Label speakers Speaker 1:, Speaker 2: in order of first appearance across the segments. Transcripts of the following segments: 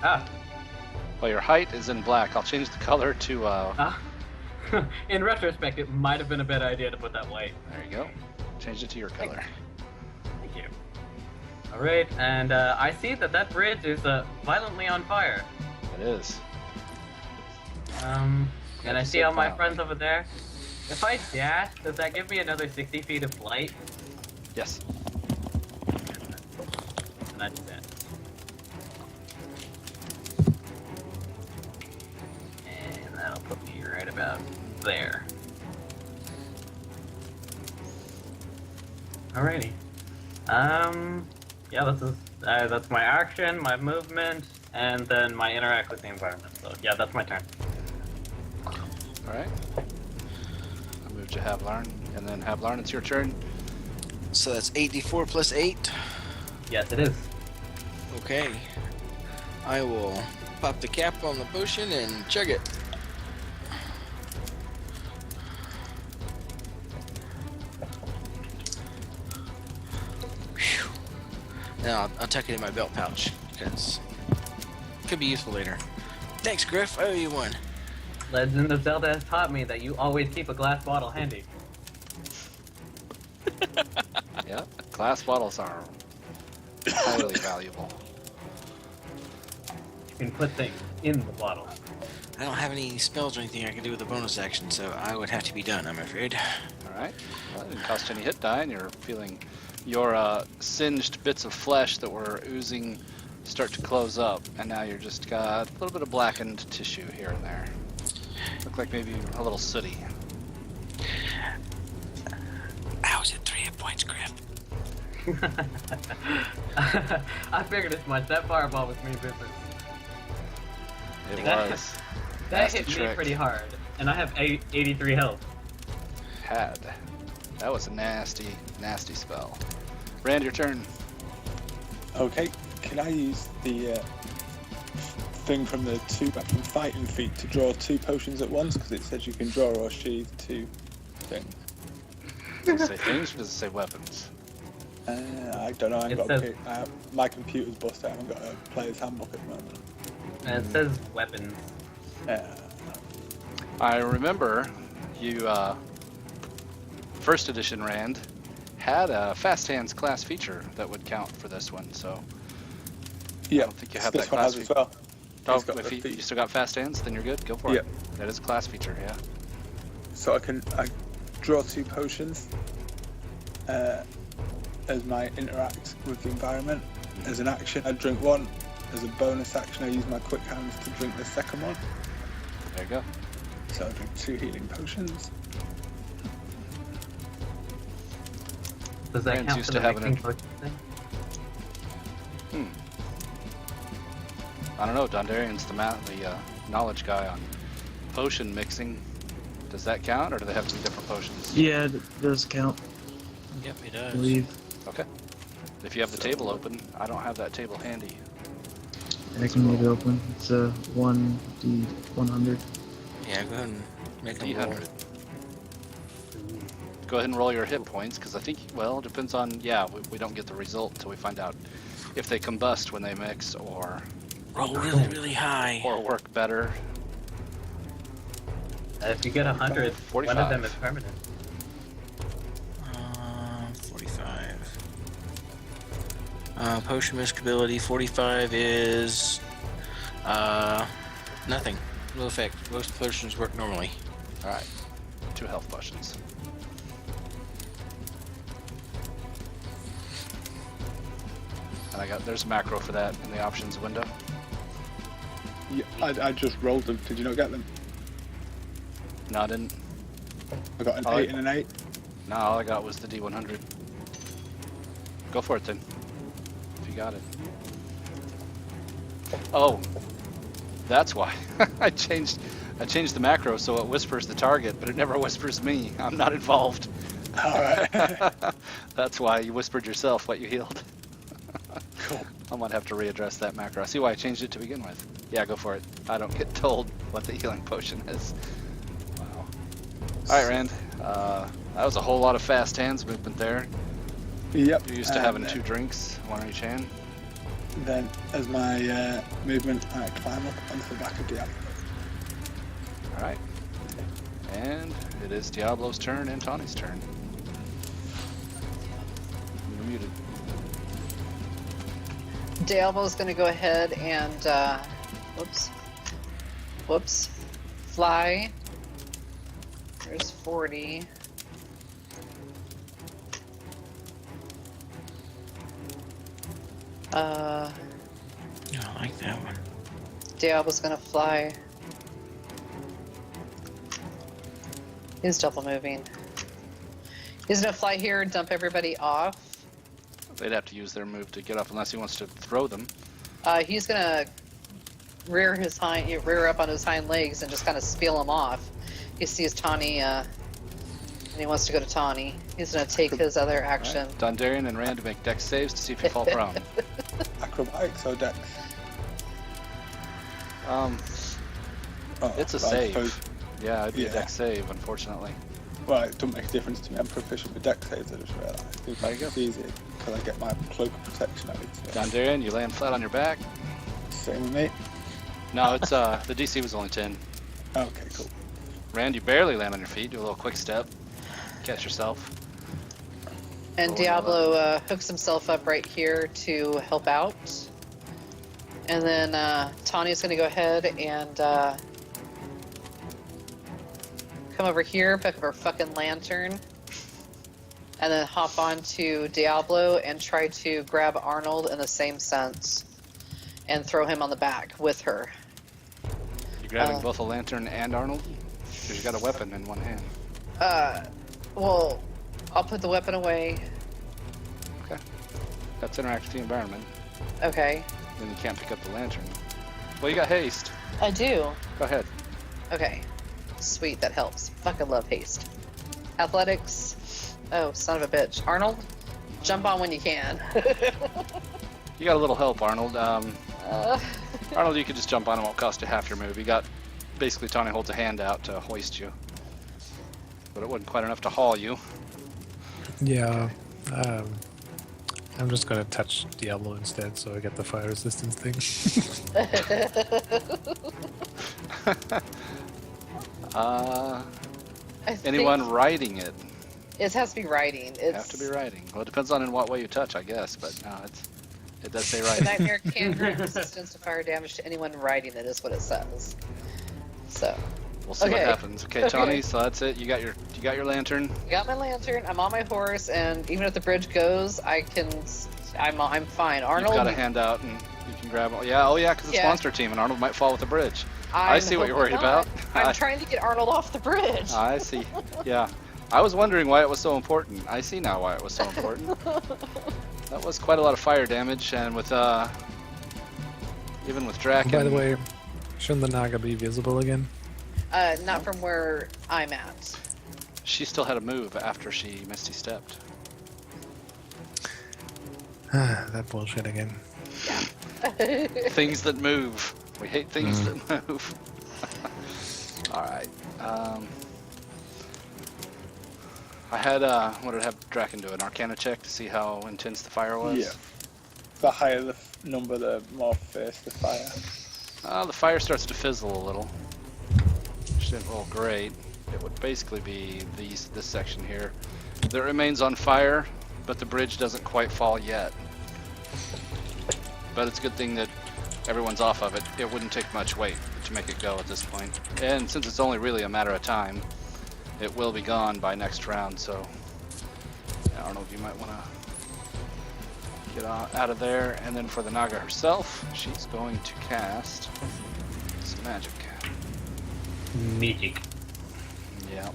Speaker 1: Ah.
Speaker 2: Well, your height is in black. I'll change the color to,
Speaker 1: In retrospect, it might have been a bad idea to put that white.
Speaker 2: there you go. Change it to your color.
Speaker 1: Thank you. Alright, and I see that bridge is violently on fire.
Speaker 2: It is.
Speaker 1: And I see all my
Speaker 2: violently.
Speaker 1: friends over there. If I dash, does that give me another 60 feet of flight?
Speaker 2: Yes.
Speaker 1: And I do that. And that'll put me right about there. Alrighty. Yeah, that's my action, my movement, and then my interact with the environment. So yeah, that's my turn.
Speaker 2: Alright. I'll move to Havlarn, and then Havlarn, it's your turn.
Speaker 3: So that's 8d4 plus 8.
Speaker 1: Yes, it is.
Speaker 3: Okay. I will pop the cap on the potion and chug it. Whew. Now I'll tuck it in my belt pouch because it could be useful later. Thanks, Griff. I owe you one.
Speaker 1: Legend of Zelda has taught me that you always keep a glass bottle handy.
Speaker 2: Yeah, glass bottles are highly valuable.
Speaker 1: You can put things in the bottle.
Speaker 3: I don't have any spells or anything I can do with a bonus action, so I would have to be done, I'm afraid.
Speaker 2: Alright, well, that didn't cost any hit die, and you're feeling your singed bits of flesh that were oozing start to close up, and now you're just got a little bit of blackened tissue here and there. Look like maybe a little sooty.
Speaker 3: I was at 3 hit points, Griff.
Speaker 1: I figured as much. That fireball was me business.
Speaker 2: It
Speaker 1: That-
Speaker 2: was.
Speaker 1: That
Speaker 2: Nasty
Speaker 1: hit me
Speaker 2: trick.
Speaker 1: pretty hard, and I have 83 health.
Speaker 2: That was a nasty, nasty spell. Rand, your turn.
Speaker 4: Okay, can I use the thing from the from fighting feat to draw 2 potions at once? Because it says you can draw or sheathe 2 things.
Speaker 2: Does it say things or does it say weapons?
Speaker 4: I don't know. I
Speaker 1: It
Speaker 4: haven't got
Speaker 1: says-
Speaker 4: my computer's busted. I haven't got a player's handbook at the moment.
Speaker 1: And it says weapons.
Speaker 2: I remember you, first edition Rand, had a Fast Hands class feature that would count for this one, so
Speaker 4: Yeah,
Speaker 2: I don't think you have
Speaker 4: this
Speaker 2: that
Speaker 4: one
Speaker 2: class
Speaker 4: has as
Speaker 2: feature.
Speaker 4: well.
Speaker 2: Oh,
Speaker 4: It's got
Speaker 2: if
Speaker 4: the
Speaker 2: you
Speaker 4: feat.
Speaker 2: still got Fast Hands, then you're good. Go for
Speaker 4: Yeah.
Speaker 2: it. That is a class feature, yeah.
Speaker 4: So I draw 2 potions as my interact with the environment. As an action, I drink 1. As a bonus action, I use my quick hands to drink the second one.
Speaker 2: There you go.
Speaker 4: So I drink 2 healing potions.
Speaker 1: Does that
Speaker 2: Rand's
Speaker 1: count
Speaker 2: used
Speaker 1: for
Speaker 2: to
Speaker 1: the
Speaker 2: having
Speaker 1: mixing
Speaker 2: it.
Speaker 1: potion thing?
Speaker 2: I don't know. Dondarian's the knowledge guy on potion mixing. Does that count, or do they have 2 different potions?
Speaker 5: Yeah, it does count,
Speaker 3: Yep, it
Speaker 5: I
Speaker 3: does.
Speaker 5: believe.
Speaker 2: Okay. If you have the table open, I don't have that table handy.
Speaker 5: I can leave it open. It's a 1d100.
Speaker 3: Yeah, go ahead and make them roll.
Speaker 2: D100. Go ahead and roll your hit points, because I think, well, it depends on, yeah, we don't get the result until we find out if they combust when they mix, or
Speaker 3: Roll really, really high.
Speaker 2: work better.
Speaker 1: If you get 100, one of them
Speaker 2: 45.
Speaker 1: is permanent.
Speaker 3: 45. Potion risk ability, 45 is nothing. No effect. Most potions work normally.
Speaker 2: Alright. 2 health potions. And there's a macro for that in the options window.
Speaker 4: Yeah, I just rolled them. Did you not get them?
Speaker 2: No, I didn't.
Speaker 4: I got an
Speaker 2: Oh,
Speaker 4: 8 and an 8.
Speaker 2: No, all I got was the D100. Go for it then. If you got it. Oh, that's why. I changed the macro so it whispers the target, but it never whispers me. I'm not involved.
Speaker 4: Alright.
Speaker 2: That's why you whispered yourself what you healed.
Speaker 4: Cool.
Speaker 2: I might have to readdress that macro. I see why I changed it to begin with. Yeah, go for it. I don't get told what the healing potion is. Wow. Alright, Rand. That was a whole lot of fast hands movement there.
Speaker 4: Yep.
Speaker 2: You're used to having 2 drinks, 1 on each hand.
Speaker 4: then as my movement, I climb up onto the back of Diablo.
Speaker 2: Alright. And it is Diablo's turn and Tawny's turn. You're muted.
Speaker 6: Diablo's going to go ahead and, whoops, fly. There's 40.
Speaker 3: I don't like that one.
Speaker 6: Diablo's going to fly. He's double moving. He's going to fly here and dump everybody off.
Speaker 2: They'd have to use their move to get up unless he wants to throw them.
Speaker 6: He's gonna rear up on his hind legs and just kind of spiel him off. He sees Tawny, and he wants to go to Tawny. He's gonna take his other action.
Speaker 2: Right. Dondarian and Rand make dex saves to see if you fall prone.
Speaker 4: Acrobatics or dex?
Speaker 2: It's a
Speaker 4: but I
Speaker 2: save.
Speaker 4: suppose-
Speaker 2: Yeah, it'd be a
Speaker 4: Yeah.
Speaker 2: dex save, unfortunately.
Speaker 4: Well, it doesn't make a difference to me. I'm proficient with dex saves, I just realised.
Speaker 2: There you go.
Speaker 4: It's easy because I get my cloak of protection out of it.
Speaker 2: Dondarian, you land flat on your back.
Speaker 4: Same with me.
Speaker 2: No, it's the DC was only 10.
Speaker 4: Okay, cool.
Speaker 2: Rand, you barely land on your feet. Do a little quick step. Catch yourself.
Speaker 6: And
Speaker 2: Roll
Speaker 6: Diablo hooks himself up right here to help out. And then Tawny's gonna go ahead and come over here, pick up her fucking lantern, and then hop onto Diablo and try to grab Arnold in the same sense and throw him on the back with her.
Speaker 2: You grabbing both a lantern and Arnold? Because you got a weapon in one hand.
Speaker 6: Well, I'll put the weapon away.
Speaker 2: Okay. That's interact with the environment.
Speaker 6: Okay.
Speaker 2: Then you can't pick up the lantern. Well, you got haste.
Speaker 6: I do.
Speaker 2: Go ahead.
Speaker 6: Okay. Sweet, that helps. Fucking love haste. Athletics. Oh, son of a bitch. Arnold, jump on when you can.
Speaker 2: You got a little help, Arnold. Arnold, you could just jump on. It won't cost you half your move. You got basically Tawny holds a hand out to hoist you, but it wasn't quite enough to haul you.
Speaker 7: Yeah. I'm just gonna touch Diablo instead, so I get the fire resistance thing.
Speaker 2: Anyone riding it?
Speaker 6: It has to be riding. It's
Speaker 2: Have to be riding. Well, it depends on in what way you touch, I guess, but no, it does say
Speaker 6: The
Speaker 2: riding.
Speaker 6: nightmare can grant resistance to fire damage to anyone riding it, is what it says. So,
Speaker 2: We'll see what
Speaker 6: Okay.
Speaker 2: happens. Okay, Tawny, so that's it. You got your lantern.
Speaker 6: I got my lantern. I'm on my horse, and even if the bridge goes, I'm fine. Arnold,
Speaker 2: You've got a hand out and you can grab it. Yeah, oh yeah, because it's
Speaker 6: Yeah.
Speaker 2: monster team and Arnold might fall with the bridge. I
Speaker 6: I'm
Speaker 2: see what you're
Speaker 6: hoping
Speaker 2: worried
Speaker 6: not.
Speaker 2: about.
Speaker 6: I'm trying to get Arnold off the bridge.
Speaker 2: I see. Yeah. I was wondering why it was so important. I see now why it was so important. That was quite a lot of fire damage, and with even with Draken.
Speaker 7: By the way, shouldn't the Naga be visible again?
Speaker 6: Not from where I'm at.
Speaker 2: She still had a move after she Misty stepped.
Speaker 7: That bullshit again.
Speaker 2: Things that move. We hate things that move. Alright. I had, what did I have Draken do? An Arcana check to see how intense the fire was?
Speaker 4: Yeah. The higher the number, the more fierce the fire.
Speaker 2: The fire starts to fizzle a little. Which didn't roll great. It would basically be this section here. That remains on fire, but the bridge doesn't quite fall yet. But it's a good thing that everyone's off of it. It wouldn't take much weight to make it go at this point. And since it's only really a matter of time, it will be gone by next round, so yeah, Arnold, you might want to get out of there. And then for the Naga herself, she's going to cast some magic.
Speaker 1: Magic.
Speaker 2: Yeah.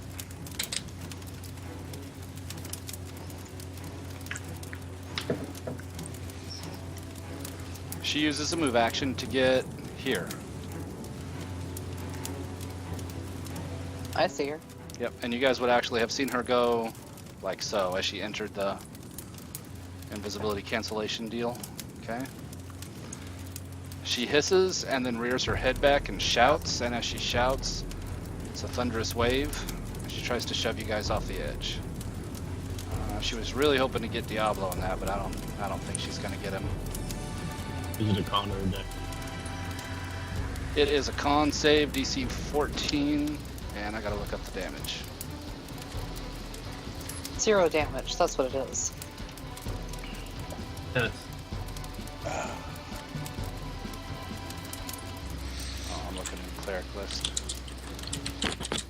Speaker 2: She uses a move action to get here.
Speaker 6: I see her.
Speaker 2: Yep, and you guys would actually have seen her go like so as she entered the invisibility cancellation deal. Okay. She hisses and then rears her head back and shouts, and as she shouts, it's a thunderous wave. She tries to shove you guys off the edge. She was really hoping to get Diablo in that, but I don't think she's gonna get him.
Speaker 8: Is it a con or a deck?
Speaker 2: It is a con save, DC 14, and I gotta look up the damage.
Speaker 6: 0 damage. That's what it is.
Speaker 1: Hits.
Speaker 2: Oh, I'm looking in Cleric list.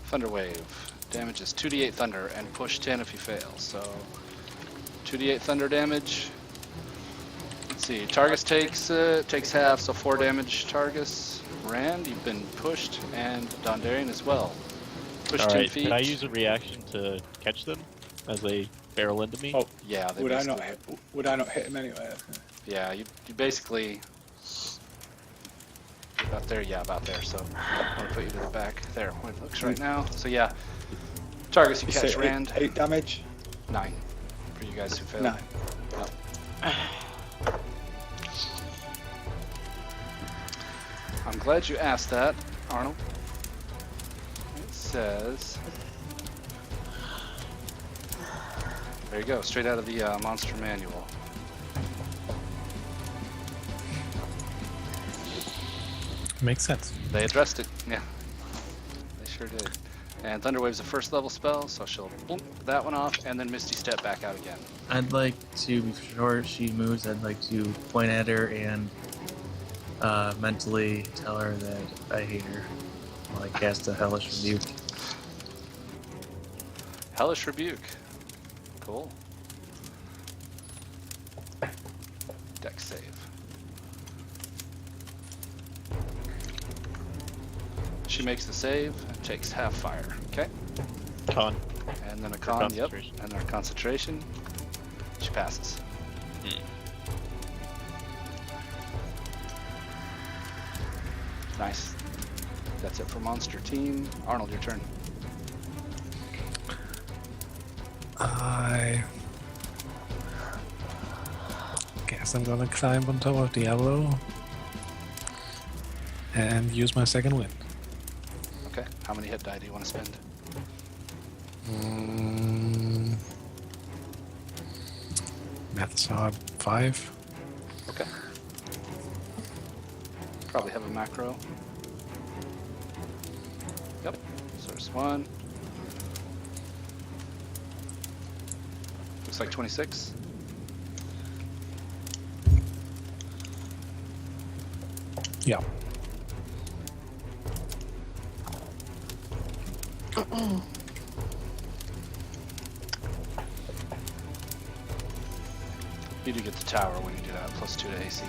Speaker 2: Thunder Wave. Damage is 2d8 thunder and push 10 if you fail. So 2d8 thunder damage. Let's see. Targus takes half, so 4 damage. Targus. Rand, you've been pushed, and Dondarian as well. Push 10
Speaker 9: Alright,
Speaker 2: feet.
Speaker 9: can I use a reaction to catch them as they barrel into me?
Speaker 4: Oh,
Speaker 2: Yeah, they
Speaker 4: would I
Speaker 2: basically-
Speaker 4: not hit? Would I not hit him anyway?
Speaker 2: Yeah, you basically about there. Yeah, about there. So I'm gonna put you to the back there where it looks right now. So yeah, Targus, you
Speaker 4: You
Speaker 2: catch
Speaker 4: say
Speaker 2: Rand.
Speaker 4: 8 damage.
Speaker 2: 9 for you guys who failed.
Speaker 4: 9.
Speaker 2: I'm glad you asked that, Arnold. It says. There you go, straight out of the monster manual.
Speaker 7: Makes sense.
Speaker 2: They addressed it, yeah. They sure did. And Thunderwave's a first level spell, so she'll blink that one off, and then Misty Step back out again.
Speaker 5: I'd like to, before she moves, I'd like to point at her and mentally tell her that I hate her while I cast a hellish rebuke.
Speaker 2: Hellish Rebuke. Cool. Dex save. She makes the save and takes half fire. Okay.
Speaker 9: Con.
Speaker 2: And then a con, yep.
Speaker 9: concentration.
Speaker 2: And then a concentration. She passes. Nice. That's it for monster team. Arnold, your turn.
Speaker 7: I guess I'm gonna climb on top of Diablo and use my second wind.
Speaker 2: Okay. How many hit die do you want to spend?
Speaker 7: Math's hard. 5.
Speaker 2: Okay. Probably have a macro. Yep. Source 1. Looks like 26.
Speaker 7: Yeah.
Speaker 2: You do get the tower when you do that, plus 2 to AC.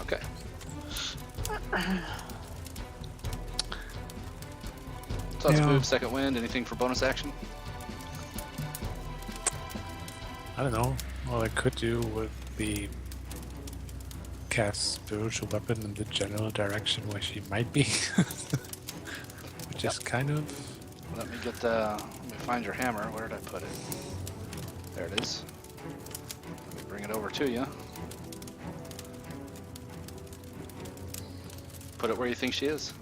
Speaker 2: Okay. So let's
Speaker 7: Yeah.
Speaker 2: move second wind. Anything for bonus action?
Speaker 7: I don't know. All I could do would be cast spiritual weapon in the general direction where she might be. Which is kind of...
Speaker 2: Let me get the. Let me find your hammer. Where did I put it? There it is. Let me bring it over to you. Put it where you think she is.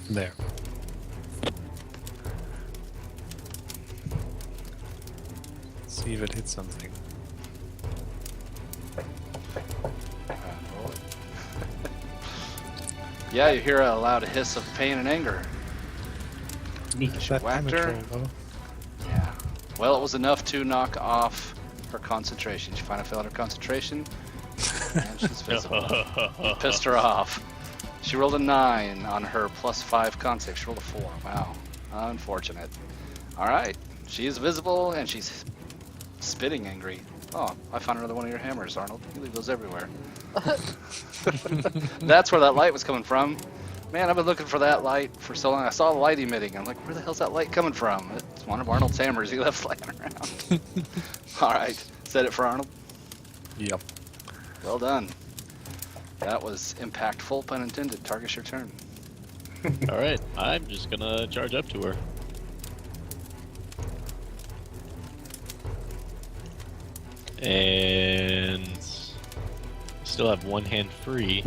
Speaker 7: There. See if it hits something.
Speaker 2: Roll it. Yeah, you hear a loud hiss of pain and anger.
Speaker 7: Is
Speaker 2: She
Speaker 7: that
Speaker 2: whacked
Speaker 7: damage
Speaker 2: her.
Speaker 7: roll, though?
Speaker 2: Yeah. Well, it was enough to knock off her concentration. She finally failed her concentration, and she's visible. You pissed her off. She rolled a 9 on her +5 con save. She rolled a 4. Wow. Unfortunate. Alright. She is visible, and she's spitting angry. Oh, I found another one of your hammers, Arnold. You leave those everywhere. That's where that light was coming from. Man, I've been looking for that light for so long. I saw the light emitting. I'm like, where the hell's that light coming from? It's one of Arnold's hammers he left laying around. Alright. Set it for Arnold.
Speaker 7: Yep.
Speaker 2: Well done. That was impactful, pun intended. Targus, your turn.
Speaker 9: Alright, I'm just gonna charge up to her. And still have one hand free.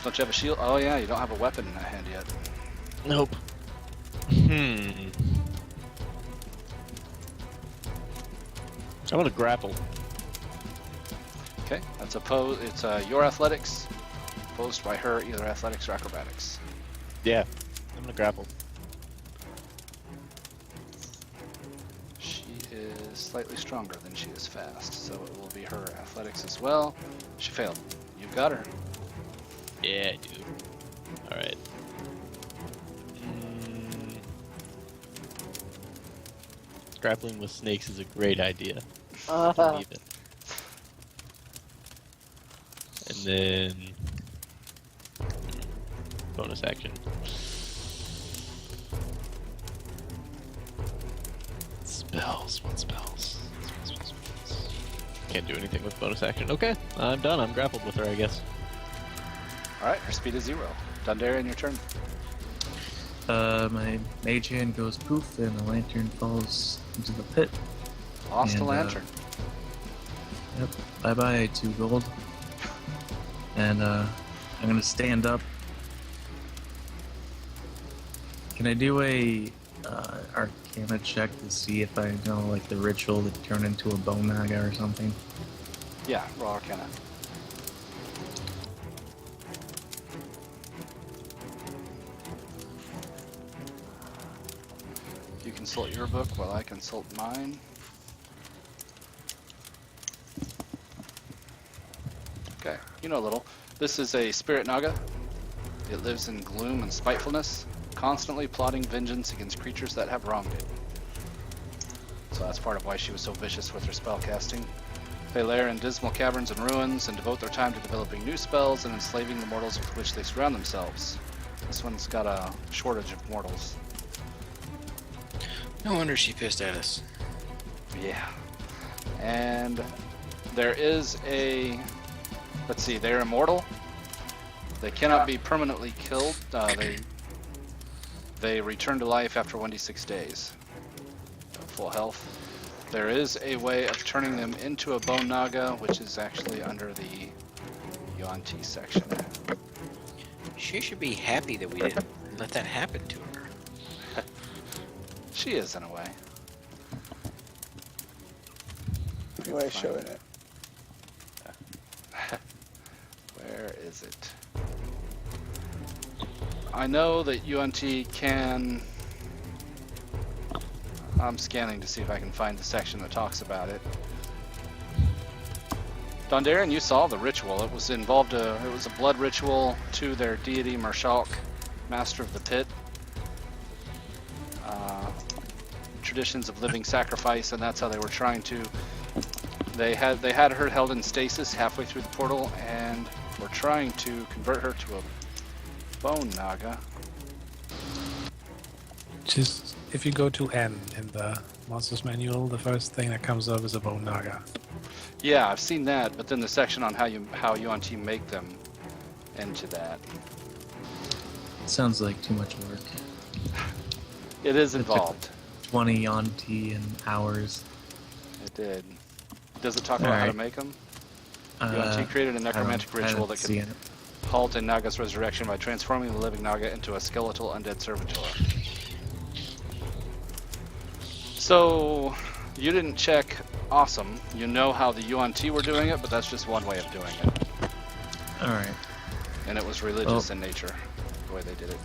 Speaker 2: Don't you have a shield? Oh yeah, you don't have a weapon in that hand yet.
Speaker 9: Nope. I want to grapple.
Speaker 2: Okay, that's opposed. It's your athletics, opposed by her either athletics or acrobatics.
Speaker 9: Yeah, I'm gonna grapple.
Speaker 2: She is slightly stronger than she is fast, so it will be her athletics as well. She failed. You've got her.
Speaker 9: Yeah, I do. All right. Grappling with snakes is a great idea. Believe it. And then bonus action. Spells. What spells? Spells. Can't do anything with bonus action. Okay, I'm done. I'm grappled with her, I guess.
Speaker 2: All right, her speed is 0. Dundarian, your turn.
Speaker 5: My mage hand goes poof, and the lantern falls into the pit.
Speaker 2: Lost a
Speaker 5: And,
Speaker 2: lantern.
Speaker 5: Yep. Bye bye, 2 gold. And I'm gonna stand up. Can I do a Arcana check to see if I know like the ritual to turn into a bone naga or something?
Speaker 2: Yeah, roll Arcana. You consult your book while I consult mine. Okay, you know a little. This is a spirit naga. It lives in gloom and spitefulness, constantly plotting vengeance against creatures that have wronged it. So that's part of why she was so vicious with her spell casting. They lair in dismal caverns and ruins and devote their time to developing new spells and enslaving the mortals with which they surround themselves. This one's got a shortage of mortals.
Speaker 3: No wonder she pissed at us.
Speaker 2: Yeah. And there is a... Let's see, they're immortal. They cannot be permanently killed. They return to life after 1d6 days. Full health. There is a way of turning them into a bone naga, which is actually under the Yuan-Ti section.
Speaker 3: She should be happy that we didn't let that happen to her.
Speaker 2: She is, in a way.
Speaker 4: We're showing it.
Speaker 2: Where is it? I know that Yuan-Ti can... I'm scanning to see if I can find the section that talks about it. Dondarian, you saw the ritual. It was involved it was a blood ritual to their deity Marshalk, master of the pit. Traditions of living sacrifice, and that's how they were trying to. They had her held in stasis halfway through the portal, and were trying to convert her to a bone naga.
Speaker 7: Just if you go to N in the monsters manual, the first thing that comes up is a bone naga.
Speaker 2: Yeah, I've seen that, but then the section on how Yuan-Ti make them into that.
Speaker 5: Sounds like too much work.
Speaker 2: It is involved.
Speaker 5: 20 Yuan-Ti and hours.
Speaker 2: It did. Does it talk about how to make them? Yuan-Ti created a necromantic ritual that can halt a Naga's resurrection by transforming the living Naga into a skeletal undead servitor. So, you didn't check awesome. You know how the Yuan-Ti were doing it, but that's just one way of doing it.
Speaker 5: Alright.
Speaker 2: And it was religious in nature, the way they did it.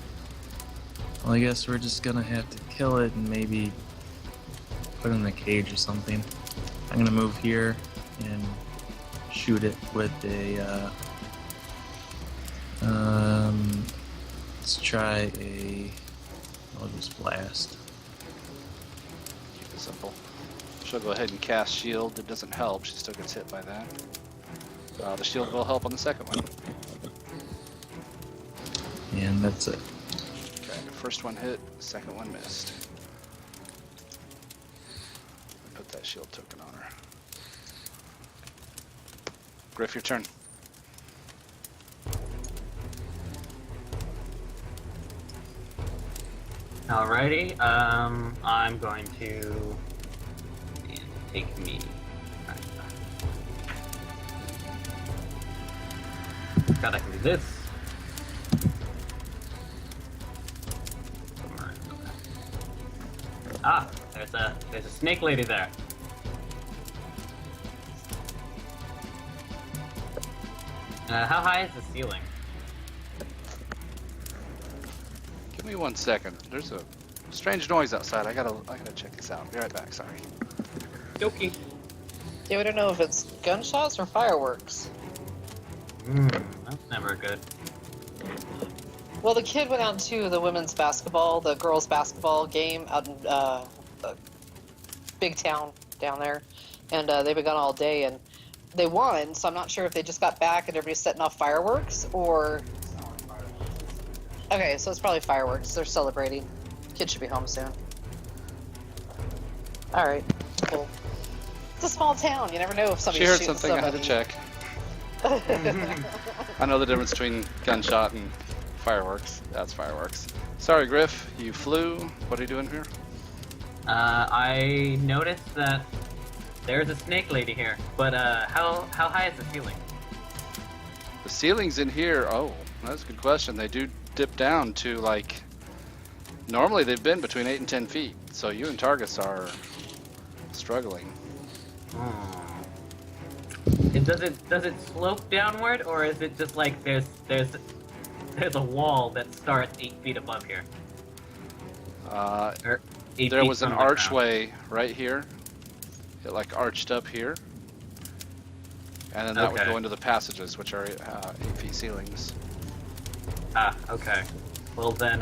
Speaker 5: Well, I guess we're just gonna have to kill it and maybe put it in a cage or something. I'm gonna move here and shoot it with a, let's try I'll just blast.
Speaker 2: Keep it simple. She'll go ahead and cast shield. It doesn't help. She still gets hit by that. The shield will help on the second one.
Speaker 5: And that's it.
Speaker 2: Okay, the first one hit, second one missed. Put that shield token on her. Griff, your turn.
Speaker 1: Alrighty, I'm going to take me. God, I can do this. Ah, there's a snake lady there. How high is the ceiling?
Speaker 2: Give me 1 second. There's a strange noise outside. I gotta check this out. Be right back. Sorry.
Speaker 1: Doki.
Speaker 6: Yeah, we don't know if it's gunshots or fireworks.
Speaker 1: That's never good.
Speaker 6: Well, the kid went out to the the girls' basketball game out in the big town down there, and they've been gone all day, and they won. So I'm not sure if they just got back and everybody's setting off fireworks, or okay, so it's probably fireworks. They're celebrating. Kid should be home soon. All right, cool. It's a small town. You never know if somebody's
Speaker 2: She heard
Speaker 6: shooting
Speaker 2: something. I had to check. I know the difference between gunshot and fireworks. That's fireworks. Sorry, Griff. You flew. What are you doing here?
Speaker 1: I noticed that there's a snake lady here, but how high is the ceiling?
Speaker 2: The ceilings in here. Oh, that's a good question. They do dip down to like. Normally they've been between 8 and 10 feet. So you and Targus are struggling.
Speaker 1: Does it slope downward, or is it just like there's a wall that starts 8 feet above here? Or 8
Speaker 2: There
Speaker 1: feet
Speaker 2: was an
Speaker 1: from the ground?
Speaker 2: archway right here. It like arched up here. And then that would
Speaker 1: Okay.
Speaker 2: go into the passages, which are 8 feet ceilings.
Speaker 1: Ah, okay. Well then,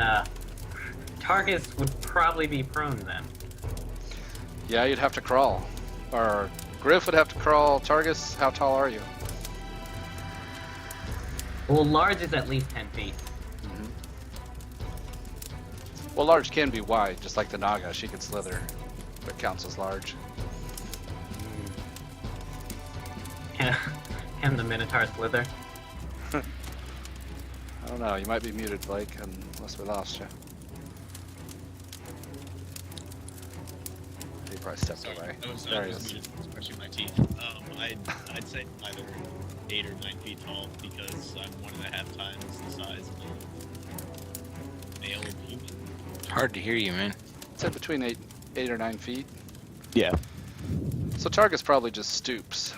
Speaker 1: Targus would probably be prone then.
Speaker 2: Yeah, you'd have to crawl. Or Griff would have to crawl. Targus, how tall are you?
Speaker 1: Well, large is at least 10 feet.
Speaker 2: Well, large can be wide, just like the Naga. She could slither, but counts as large.
Speaker 1: Can the Minotaur slither?
Speaker 2: I don't know. You might be muted, Blake, unless we lost you. He probably stepped away. There he is.
Speaker 8: muted, brushing my teeth. I'd say either 8 or 9 feet tall because I'm 1.5 times the size of a male human.
Speaker 3: Hard to hear you, man.
Speaker 2: I'd say between 8 or 9 feet.
Speaker 9: Yeah.
Speaker 2: So Targus probably just stoops.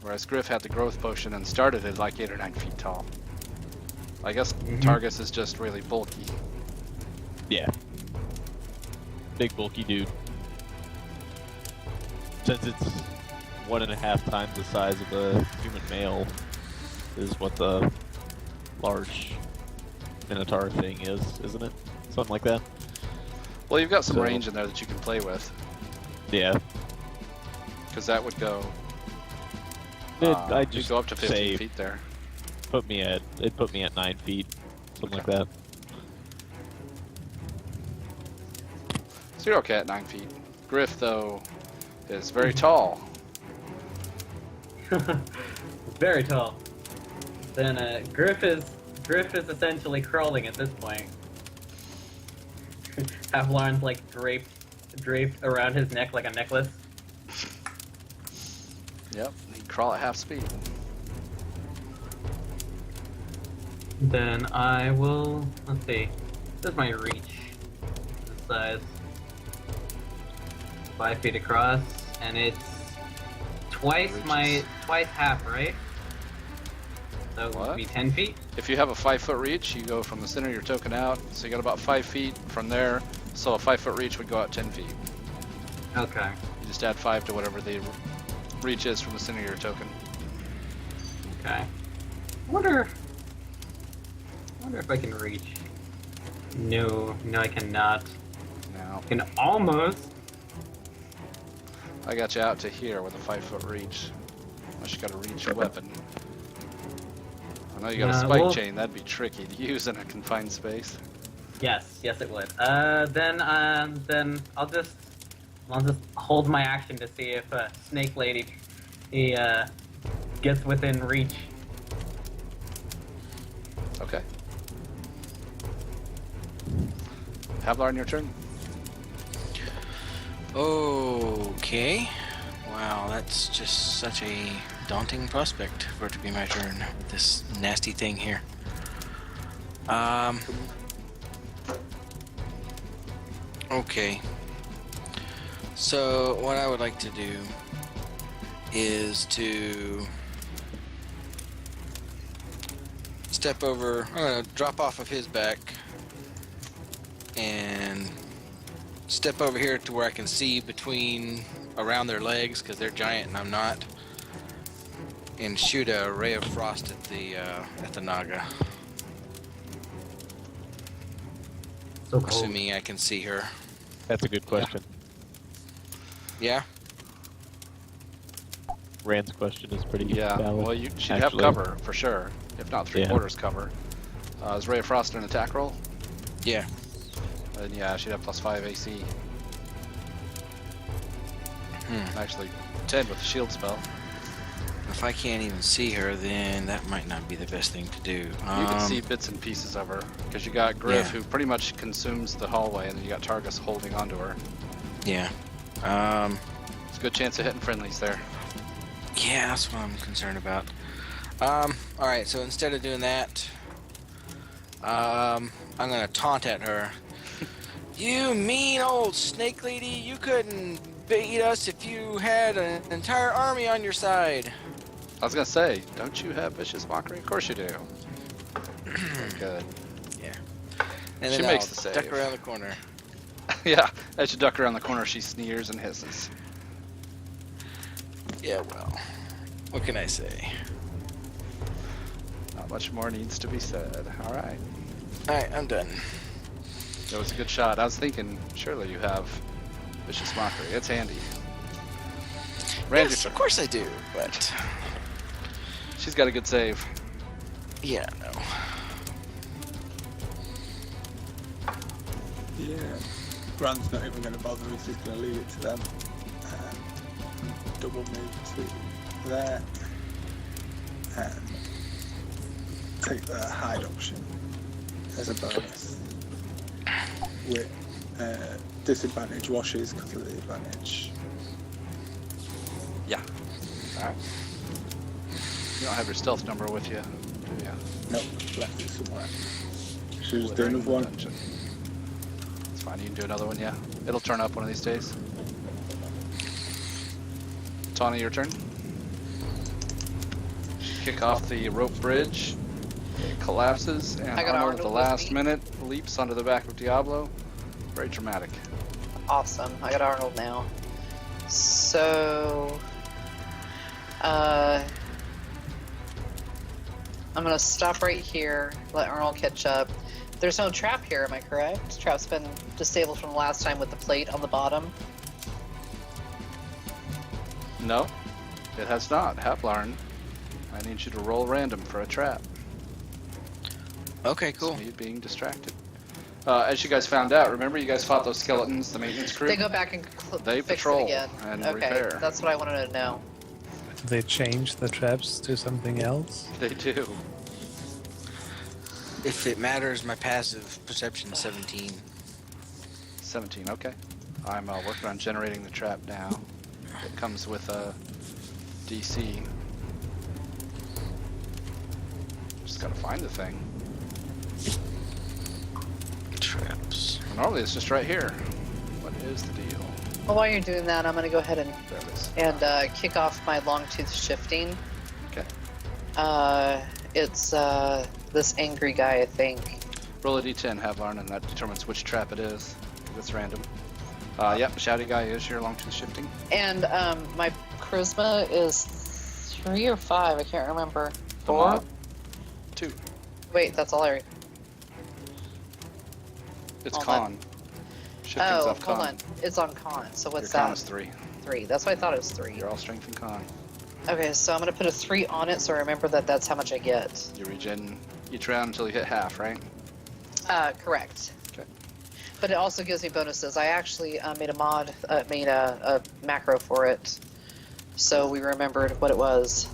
Speaker 2: Whereas Griff had the growth potion and started at like 8 or 9 feet tall. I guess Targus is just really bulky.
Speaker 9: Yeah. Big bulky dude. Since it's 1.5 times the size of a human male, is what the large Minotaur thing is, isn't it? Something like that.
Speaker 2: Well, you've got some
Speaker 9: So-
Speaker 2: range in there that you can play with,
Speaker 9: Yeah.
Speaker 2: because that would go.
Speaker 9: I
Speaker 2: you'd
Speaker 9: just
Speaker 2: go up to 15
Speaker 9: say
Speaker 2: feet there.
Speaker 9: put me at 9 feet, something like that.
Speaker 2: So you're okay at 9 feet. Griff, though, is very tall.
Speaker 1: Very tall. Then Griff is essentially crawling at this point. Havlorn's like draped around his neck like a necklace.
Speaker 2: Yep, he'd crawl at half speed.
Speaker 1: Then I will, let's see, this is my reach, this size, 5 feet across, and it's twice half, right? So it
Speaker 2: What?
Speaker 1: would be 10 feet?
Speaker 2: If you have a 5-foot reach, you go from the center of your token out, so you got about 5 feet from there, so a 5-foot reach would go out 10 feet.
Speaker 1: Okay.
Speaker 2: You just add 5 to whatever the reach is from the center of your token.
Speaker 1: Okay. I wonder if I can reach. No, I cannot.
Speaker 2: Now,
Speaker 1: I can almost.
Speaker 2: I got you out to here with a 5-foot reach. Unless you got a reach weapon. I know you got a spike
Speaker 1: well-
Speaker 2: chain, that'd be tricky to use in a confined space.
Speaker 1: Yes, it would. Then I'll just hold my action to see if Snake Lady gets within reach.
Speaker 2: Okay. Havlar, your turn.
Speaker 3: Okay. Wow, that's just such a daunting prospect for it to be my turn with this nasty thing here. Okay. So what I would like to do is to step over. I'm gonna drop off of his back and step over here to where I can see around their legs because they're giant and I'm not, and shoot a ray of frost at the Naga.
Speaker 1: So cold.
Speaker 3: Assuming I can see her.
Speaker 9: That's a good question.
Speaker 3: Yeah.
Speaker 9: Rand's question is pretty
Speaker 2: Yeah,
Speaker 9: valid.
Speaker 2: well, she'd have cover for sure, if not three-quarters cover. Is Ray of Frost an attack roll?
Speaker 3: Yeah.
Speaker 2: Then yeah, she'd have +5 AC. Actually, 10 with the shield spell.
Speaker 3: If I can't even see her, then that might not be the best thing to do.
Speaker 2: You can see bits and pieces of her, because you got Griff,
Speaker 3: Yeah.
Speaker 2: who pretty much consumes the hallway, and then you got Targus holding onto her.
Speaker 3: Yeah.
Speaker 2: It's a good chance of hitting friendlies there.
Speaker 3: Yeah, that's what I'm concerned about. Alright, so instead of doing that, I'm gonna taunt at her. You mean old snake lady, you couldn't beat us if you had an entire army on your side.
Speaker 2: I was gonna say, don't you have Vicious Mockery? Of course you do. Very good.
Speaker 3: Yeah. And
Speaker 2: She
Speaker 3: then
Speaker 2: makes
Speaker 3: I'll
Speaker 2: the save.
Speaker 3: duck around the corner.
Speaker 2: Yeah, as you duck around the corner, she sneers and hisses.
Speaker 3: Yeah, well, what can I say?
Speaker 2: Not much more needs to be said. Alright.
Speaker 3: Alright, I'm done.
Speaker 2: That was a good shot. I was thinking, surely you have Vicious Mockery. It's handy. Randy,
Speaker 3: Yes, of course I do, but
Speaker 2: she's got a good save.
Speaker 3: yeah, no.
Speaker 4: Yeah. Grant's not even going to bother. He's just going to leave it to them. Double move to there. And take the hide option as a bonus. With disadvantage washes because of the advantage.
Speaker 2: Yeah. Alright. You don't have your stealth number with you, do you?
Speaker 4: Nope, left it somewhere. Should just do
Speaker 2: Withering
Speaker 4: another one.
Speaker 2: Dungeon. It's fine, you can do another one, yeah. It'll turn up one of these days. Tawny, your turn. Kick off the rope bridge. It collapses, and
Speaker 6: I got
Speaker 2: Arnold at the
Speaker 6: Arnold with
Speaker 2: last
Speaker 6: me.
Speaker 2: minute leaps onto the back of Diablo. Very dramatic.
Speaker 6: Awesome. I got Arnold now. So, I'm gonna stop right here, let Arnold catch up. There's no trap here, am I correct? Trap's been disabled from the last time with the plate on the bottom.
Speaker 2: No, it has not. Haplarn, I need you to roll random for a trap.
Speaker 3: Okay, cool.
Speaker 2: It's me being distracted. As you guys found out, remember you guys fought those skeletons, the maintenance crew?
Speaker 6: They go back and
Speaker 2: They
Speaker 6: fix
Speaker 2: patrol
Speaker 6: it again.
Speaker 2: and
Speaker 6: Okay,
Speaker 2: repair.
Speaker 6: that's what I wanted to know.
Speaker 7: Did they change the traps to something else?
Speaker 2: They do.
Speaker 3: If it matters, my passive perception is 17.
Speaker 2: 17, okay. I'm working on generating the trap now. It comes with a DC. Just gotta find the thing.
Speaker 3: Traps.
Speaker 2: Normally it's just right here. What is the deal?
Speaker 6: Well, while you're doing that, I'm gonna go ahead
Speaker 2: There it is.
Speaker 6: and kick off my long tooth shifting.
Speaker 2: Okay.
Speaker 6: It's this angry guy, I think.
Speaker 2: Roll a d10, Havlarn, and that determines which trap it is. It's random. Yep, shouty guy is your long tooth shifting.
Speaker 6: And my charisma is 3 or 5. I can't remember.
Speaker 2: The
Speaker 6: 4.
Speaker 2: mob? 2.
Speaker 6: Wait, that's all I.
Speaker 2: It's
Speaker 6: Hold
Speaker 2: con.
Speaker 6: on.
Speaker 2: Shifting's
Speaker 6: Oh,
Speaker 2: off con.
Speaker 6: hold on. It's on con. So
Speaker 2: Your
Speaker 6: what's
Speaker 2: con
Speaker 6: that?
Speaker 2: is 3.
Speaker 6: 3. That's what I thought it was 3.
Speaker 2: You're all strength and con.
Speaker 6: Okay, so I'm gonna put a 3 on it, so I remember that that's how much I get.
Speaker 2: You regen each round until you hit half, right?
Speaker 6: Correct.
Speaker 2: Okay.
Speaker 6: But it also gives me bonuses. I actually made a macro for it, so we remembered what it was.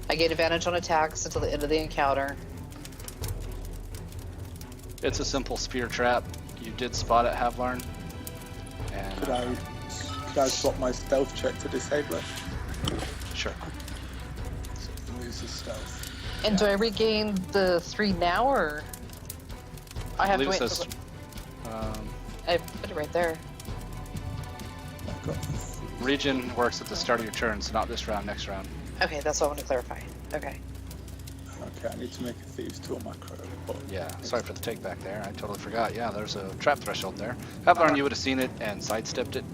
Speaker 6: I gain advantage on attacks until the end of the encounter.
Speaker 2: It's a simple spear trap. You did spot it, Havlarn. And
Speaker 4: Could I swap my stealth check to disable it?
Speaker 2: sure.
Speaker 4: So it loses stealth.
Speaker 6: And do I regain the 3 now, or I have to
Speaker 2: believe
Speaker 6: wait
Speaker 2: it says,
Speaker 6: I put it right there.
Speaker 4: I've got
Speaker 2: Region works at the start of your turn, so not this round, next round.
Speaker 6: Okay, that's what I want to clarify. Okay.
Speaker 4: Okay, I need to make a thieves tool macro. But
Speaker 2: Yeah, sorry for the take back there. I totally forgot. Yeah, there's a trap threshold there. Havlarn, you would have seen it and sidestepped it.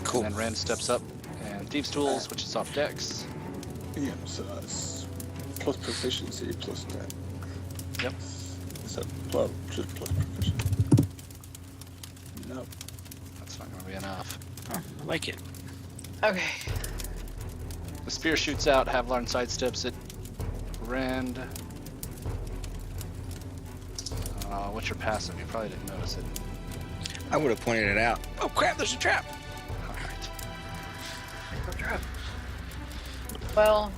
Speaker 3: Cool.
Speaker 2: And then Ren steps up and Thieves Tools, which is off Dex.
Speaker 4: yeah, so that's plus proficiency plus 10.
Speaker 2: Yep.
Speaker 4: So, well, just plus proficiency. No.
Speaker 2: That's not going to be enough.
Speaker 3: Oh, I like it.
Speaker 6: Okay.
Speaker 2: The spear shoots out. Havlarn sidesteps it. Rend. What's your passive? You probably didn't notice it.
Speaker 3: I would have pointed it out. Oh crap! There's a trap.
Speaker 2: Alright.
Speaker 6: Well,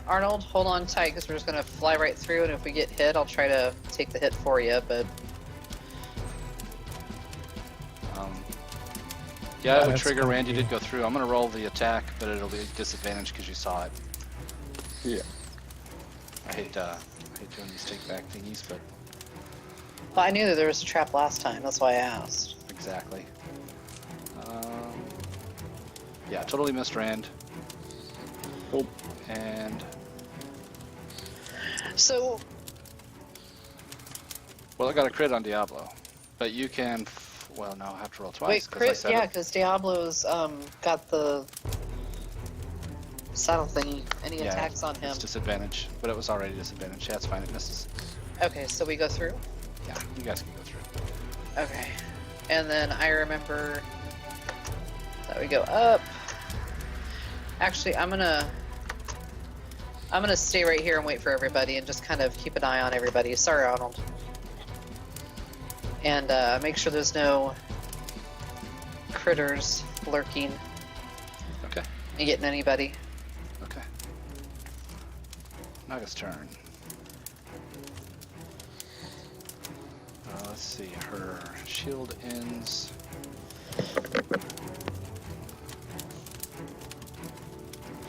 Speaker 6: Arnold, hold on tight because we're just gonna fly right through, and if we get hit, I'll try to take the hit for you. But
Speaker 2: Yeah, it would
Speaker 7: That's
Speaker 2: trigger.
Speaker 7: gonna
Speaker 2: Randy
Speaker 7: be-
Speaker 2: did go through. I'm going to roll the attack, but it'll be disadvantage because you saw it.
Speaker 4: Yeah.
Speaker 2: I hate doing these take back thingies, but
Speaker 6: well, I knew that there was a trap last time. That's why I asked.
Speaker 2: exactly. Yeah, totally missed Rand.
Speaker 4: Cool.
Speaker 2: And
Speaker 6: So
Speaker 2: well, I got a crit on Diablo, but you can. Well, no, I have to roll twice.
Speaker 6: wait,
Speaker 2: 'cause I
Speaker 6: crit?
Speaker 2: said
Speaker 6: Yeah,
Speaker 2: it.
Speaker 6: because Diablo's got the saddle thingy. Any
Speaker 2: Yeah,
Speaker 6: attacks on him?
Speaker 2: It's disadvantage, but it was already disadvantage. Yeah, it's fine. It misses.
Speaker 6: Okay, so we go through.
Speaker 2: Yeah, you guys can go through.
Speaker 6: Okay, and then I remember that we go up. Actually, I'm gonna stay right here and wait for everybody, and just kind of keep an eye on everybody. Sorry, Arnold. And make sure there's no critters lurking
Speaker 2: Okay.
Speaker 6: and getting anybody.
Speaker 2: Okay. Naga's turn. Let's see. Her shield ends. There's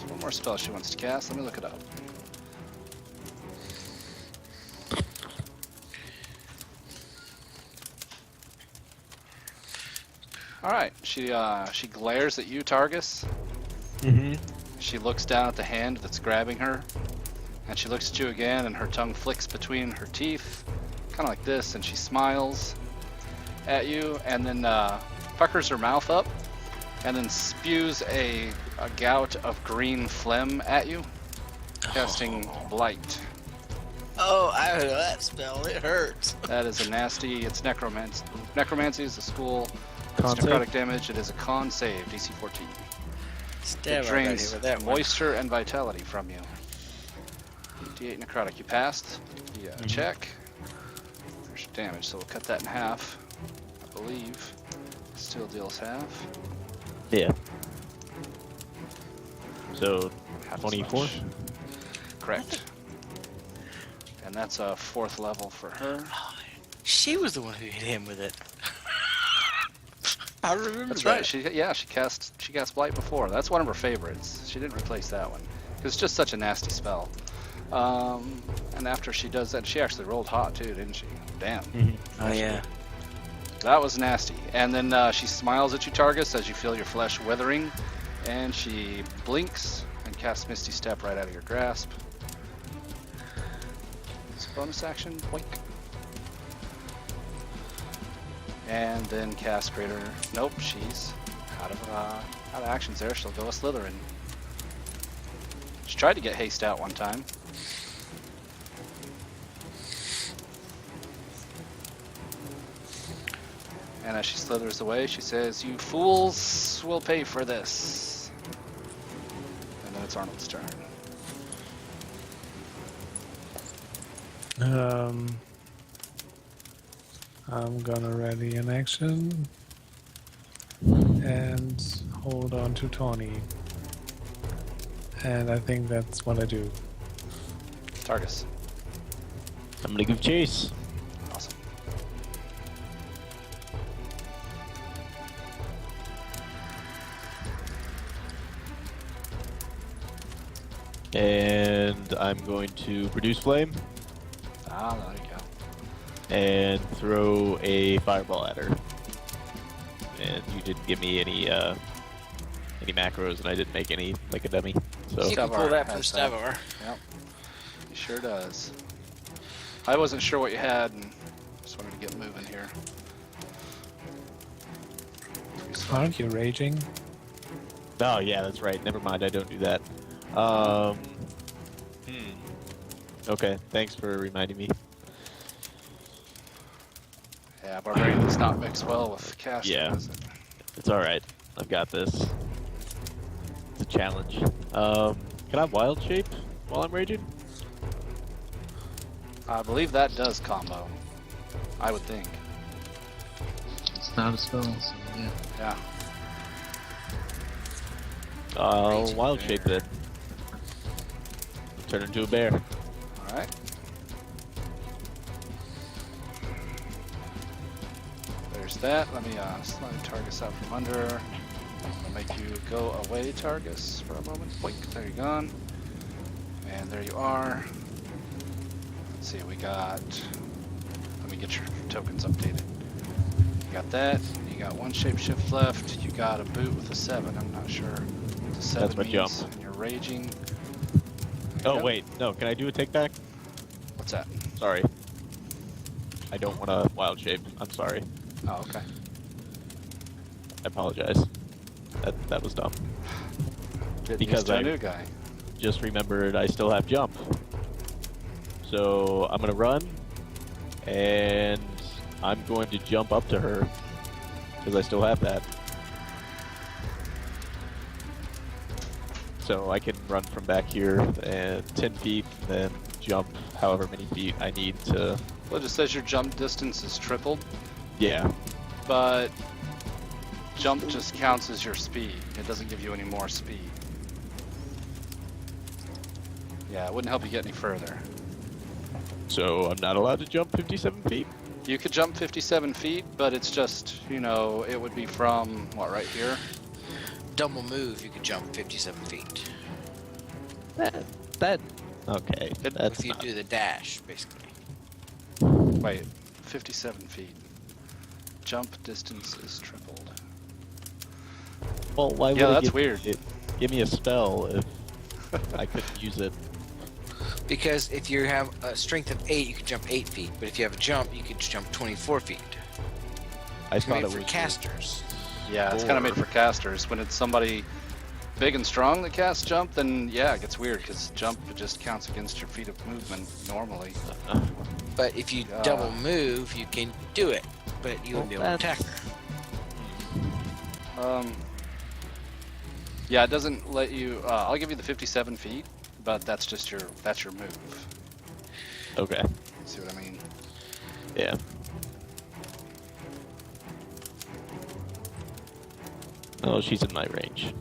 Speaker 2: one more spell she wants to cast. Let me look it up. All right. She glares at you, Targus.
Speaker 9: Mm-hmm.
Speaker 2: She looks down at the hand that's grabbing her, and she looks at you again, and her tongue flicks between her teeth, kind of like this, and she smiles at you, and then puckers her mouth up, and then spews a gout of green phlegm at you, casting Blight.
Speaker 3: Oh, I heard that spell. It hurts.
Speaker 2: That is a nasty, it's necromancy. Necromancy is a school,
Speaker 9: Con
Speaker 2: it's
Speaker 9: save?
Speaker 2: necrotic damage, it is a con save, DC 14.
Speaker 3: Stab
Speaker 2: It
Speaker 3: right
Speaker 2: drains
Speaker 3: here with that one.
Speaker 2: moisture and vitality from you. D8 necrotic. You passed. Yeah, check. There's your damage, so we'll cut that in half. I believe. Still deals half.
Speaker 9: Yeah. So,
Speaker 2: Half as
Speaker 9: 24?
Speaker 2: much. Correct. And that's a 4th level for her.
Speaker 3: She was the one who hit him with it. I remember
Speaker 2: That's
Speaker 3: that.
Speaker 2: right. She cast Blight before. That's one of her favorites. She didn't replace that one because it's just such a nasty spell. And after she does that, she actually rolled hot too, didn't she? Damn.
Speaker 3: Oh yeah.
Speaker 2: That was nasty. And then she smiles at you, Targus, as you feel your flesh withering, and she blinks and casts Misty Step right out of your grasp. It's a bonus action. Blink. And then cast Greater. Nope, she's out of actions there. She'll go a Slytherin. She tried to get haste out one time. And as she slithers away, she says, "You fools will pay for this." And then it's Arnold's turn.
Speaker 7: I'm gonna ready an action and hold on to Tawny. And I think that's what I do.
Speaker 2: Targus.
Speaker 9: I'm gonna give chase.
Speaker 2: Awesome.
Speaker 9: And I'm going to produce flame
Speaker 2: Ah, there you go.
Speaker 9: and throw a fireball at her. and you didn't give me any macros, and I didn't make any like a dummy. So
Speaker 3: You can pull
Speaker 2: Stavar
Speaker 3: that from
Speaker 2: has that.
Speaker 3: Stavar.
Speaker 2: Yep. He sure does. I wasn't sure what you had, and just wanted to get moving here.
Speaker 7: Aren't you raging?
Speaker 9: oh yeah, that's right. Never mind, I don't do that. Okay, thanks for reminding me.
Speaker 2: Yeah, Barbarian does not mix well with Caster,
Speaker 9: Yeah.
Speaker 2: does it?
Speaker 9: It's all right. I've got this. It's a challenge. Can I wild shape while I'm raging?
Speaker 2: I believe that does combo. I would think.
Speaker 5: It's not a spell, so yeah.
Speaker 2: Yeah.
Speaker 9: I'll
Speaker 3: Raging
Speaker 9: wild
Speaker 3: bear.
Speaker 9: shape then. Turn into a bear.
Speaker 2: Alright. There's that. Let me slide Targus out from under. I'll make you go away, Targus, for a moment. Blink. There you're gone. And there you are. Let's see, we got... Let me get your tokens updated. You got that. You got one shapeshift left. You got a boot with a 7. I'm not sure what the 7
Speaker 9: That's my
Speaker 2: means.
Speaker 9: jump.
Speaker 2: And you're raging.
Speaker 9: Oh
Speaker 2: Yep.
Speaker 9: wait, no. Can I do a take back?
Speaker 2: What's that?
Speaker 9: Sorry. I don't want to wild shape. I'm sorry.
Speaker 2: Oh, okay.
Speaker 9: I apologize. That was dumb.
Speaker 2: Getting
Speaker 9: Because
Speaker 2: used to a
Speaker 9: I-
Speaker 2: new guy.
Speaker 9: Just remembered I still have jump. So I'm gonna run, and I'm going to jump up to her because I still have that. So I can run from back here and 10 feet, then jump however many feet I need to.
Speaker 2: Well, it just says your jump distance is tripled,
Speaker 9: Yeah.
Speaker 2: but jump just counts as your speed. It doesn't give you any more speed. Yeah, it wouldn't help you get any further.
Speaker 9: So I'm not allowed to jump 57 feet.
Speaker 2: You could jump 57 feet, but it's just, you know, it would be from, what, right here?
Speaker 3: Double move, you could jump 57 feet.
Speaker 9: That. Okay. That's
Speaker 3: If you
Speaker 9: not-
Speaker 3: do the dash, basically.
Speaker 2: Wait, 57 feet. Jump distance is tripled.
Speaker 9: Well, why would
Speaker 2: Yeah,
Speaker 9: it
Speaker 2: that's
Speaker 9: give
Speaker 2: weird.
Speaker 9: Give me a spell if I couldn't use it.
Speaker 3: Because if you have a strength of 8, you can jump 8 feet. But if you have a jump, you can jump 24 feet.
Speaker 9: I
Speaker 3: It's
Speaker 9: thought
Speaker 3: made
Speaker 9: it
Speaker 3: for
Speaker 9: was
Speaker 3: casters.
Speaker 2: Yeah, it's kind of made for casters. When it's somebody big and strong that casts jump, then yeah, it gets weird because jump just counts against your feet of movement normally.
Speaker 3: But if you double move, you can do it. But you wouldn't be able to attack her.
Speaker 2: Yeah, it doesn't let you. I'll give you the 57 feet, but that's just your move.
Speaker 9: Okay.
Speaker 2: See what I mean?
Speaker 9: Yeah. Oh, she's in my range.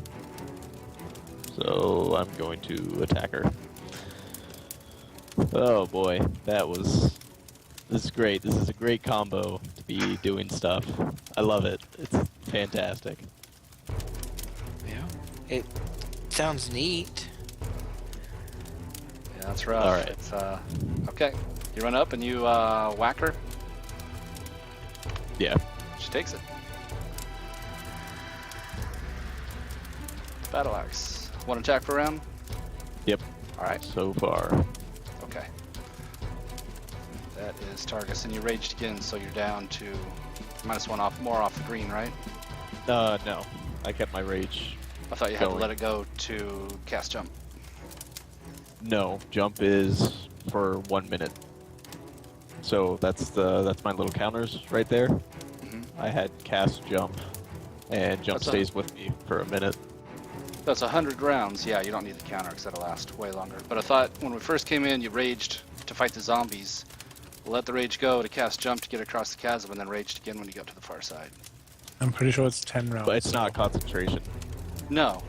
Speaker 9: So I'm going to attack her. Oh boy, this is great. This is a great combo to be doing stuff. I love it. It's fantastic.
Speaker 3: Yeah. It sounds neat.
Speaker 2: Yeah, that's rough.
Speaker 9: All right.
Speaker 2: It's, okay. You run up and you whack her.
Speaker 9: Yeah.
Speaker 2: She takes it. Battle axe. One attack per round.
Speaker 9: Yep.
Speaker 2: All right.
Speaker 9: So far.
Speaker 2: Okay. That is Targus, and you raged again, so you're down to -1 more off the green, right?
Speaker 9: No. I kept my rage.
Speaker 2: I thought you had to
Speaker 9: Going.
Speaker 2: let it go to cast jump.
Speaker 9: No, jump is for 1 minute. So that's my little counters right there.
Speaker 2: Mhm.
Speaker 9: I had cast jump, and jump
Speaker 2: That's a-
Speaker 9: stays with me for a minute.
Speaker 2: That's 100 rounds. Yeah, you don't need the counter because that'll last way longer. But I thought when we first came in, you raged to fight the zombies. Let the rage go to cast jump to get across the chasm, and then raged again when you got to the far side.
Speaker 7: I'm pretty sure it's 10 rounds.
Speaker 9: But it's not concentration.
Speaker 2: No.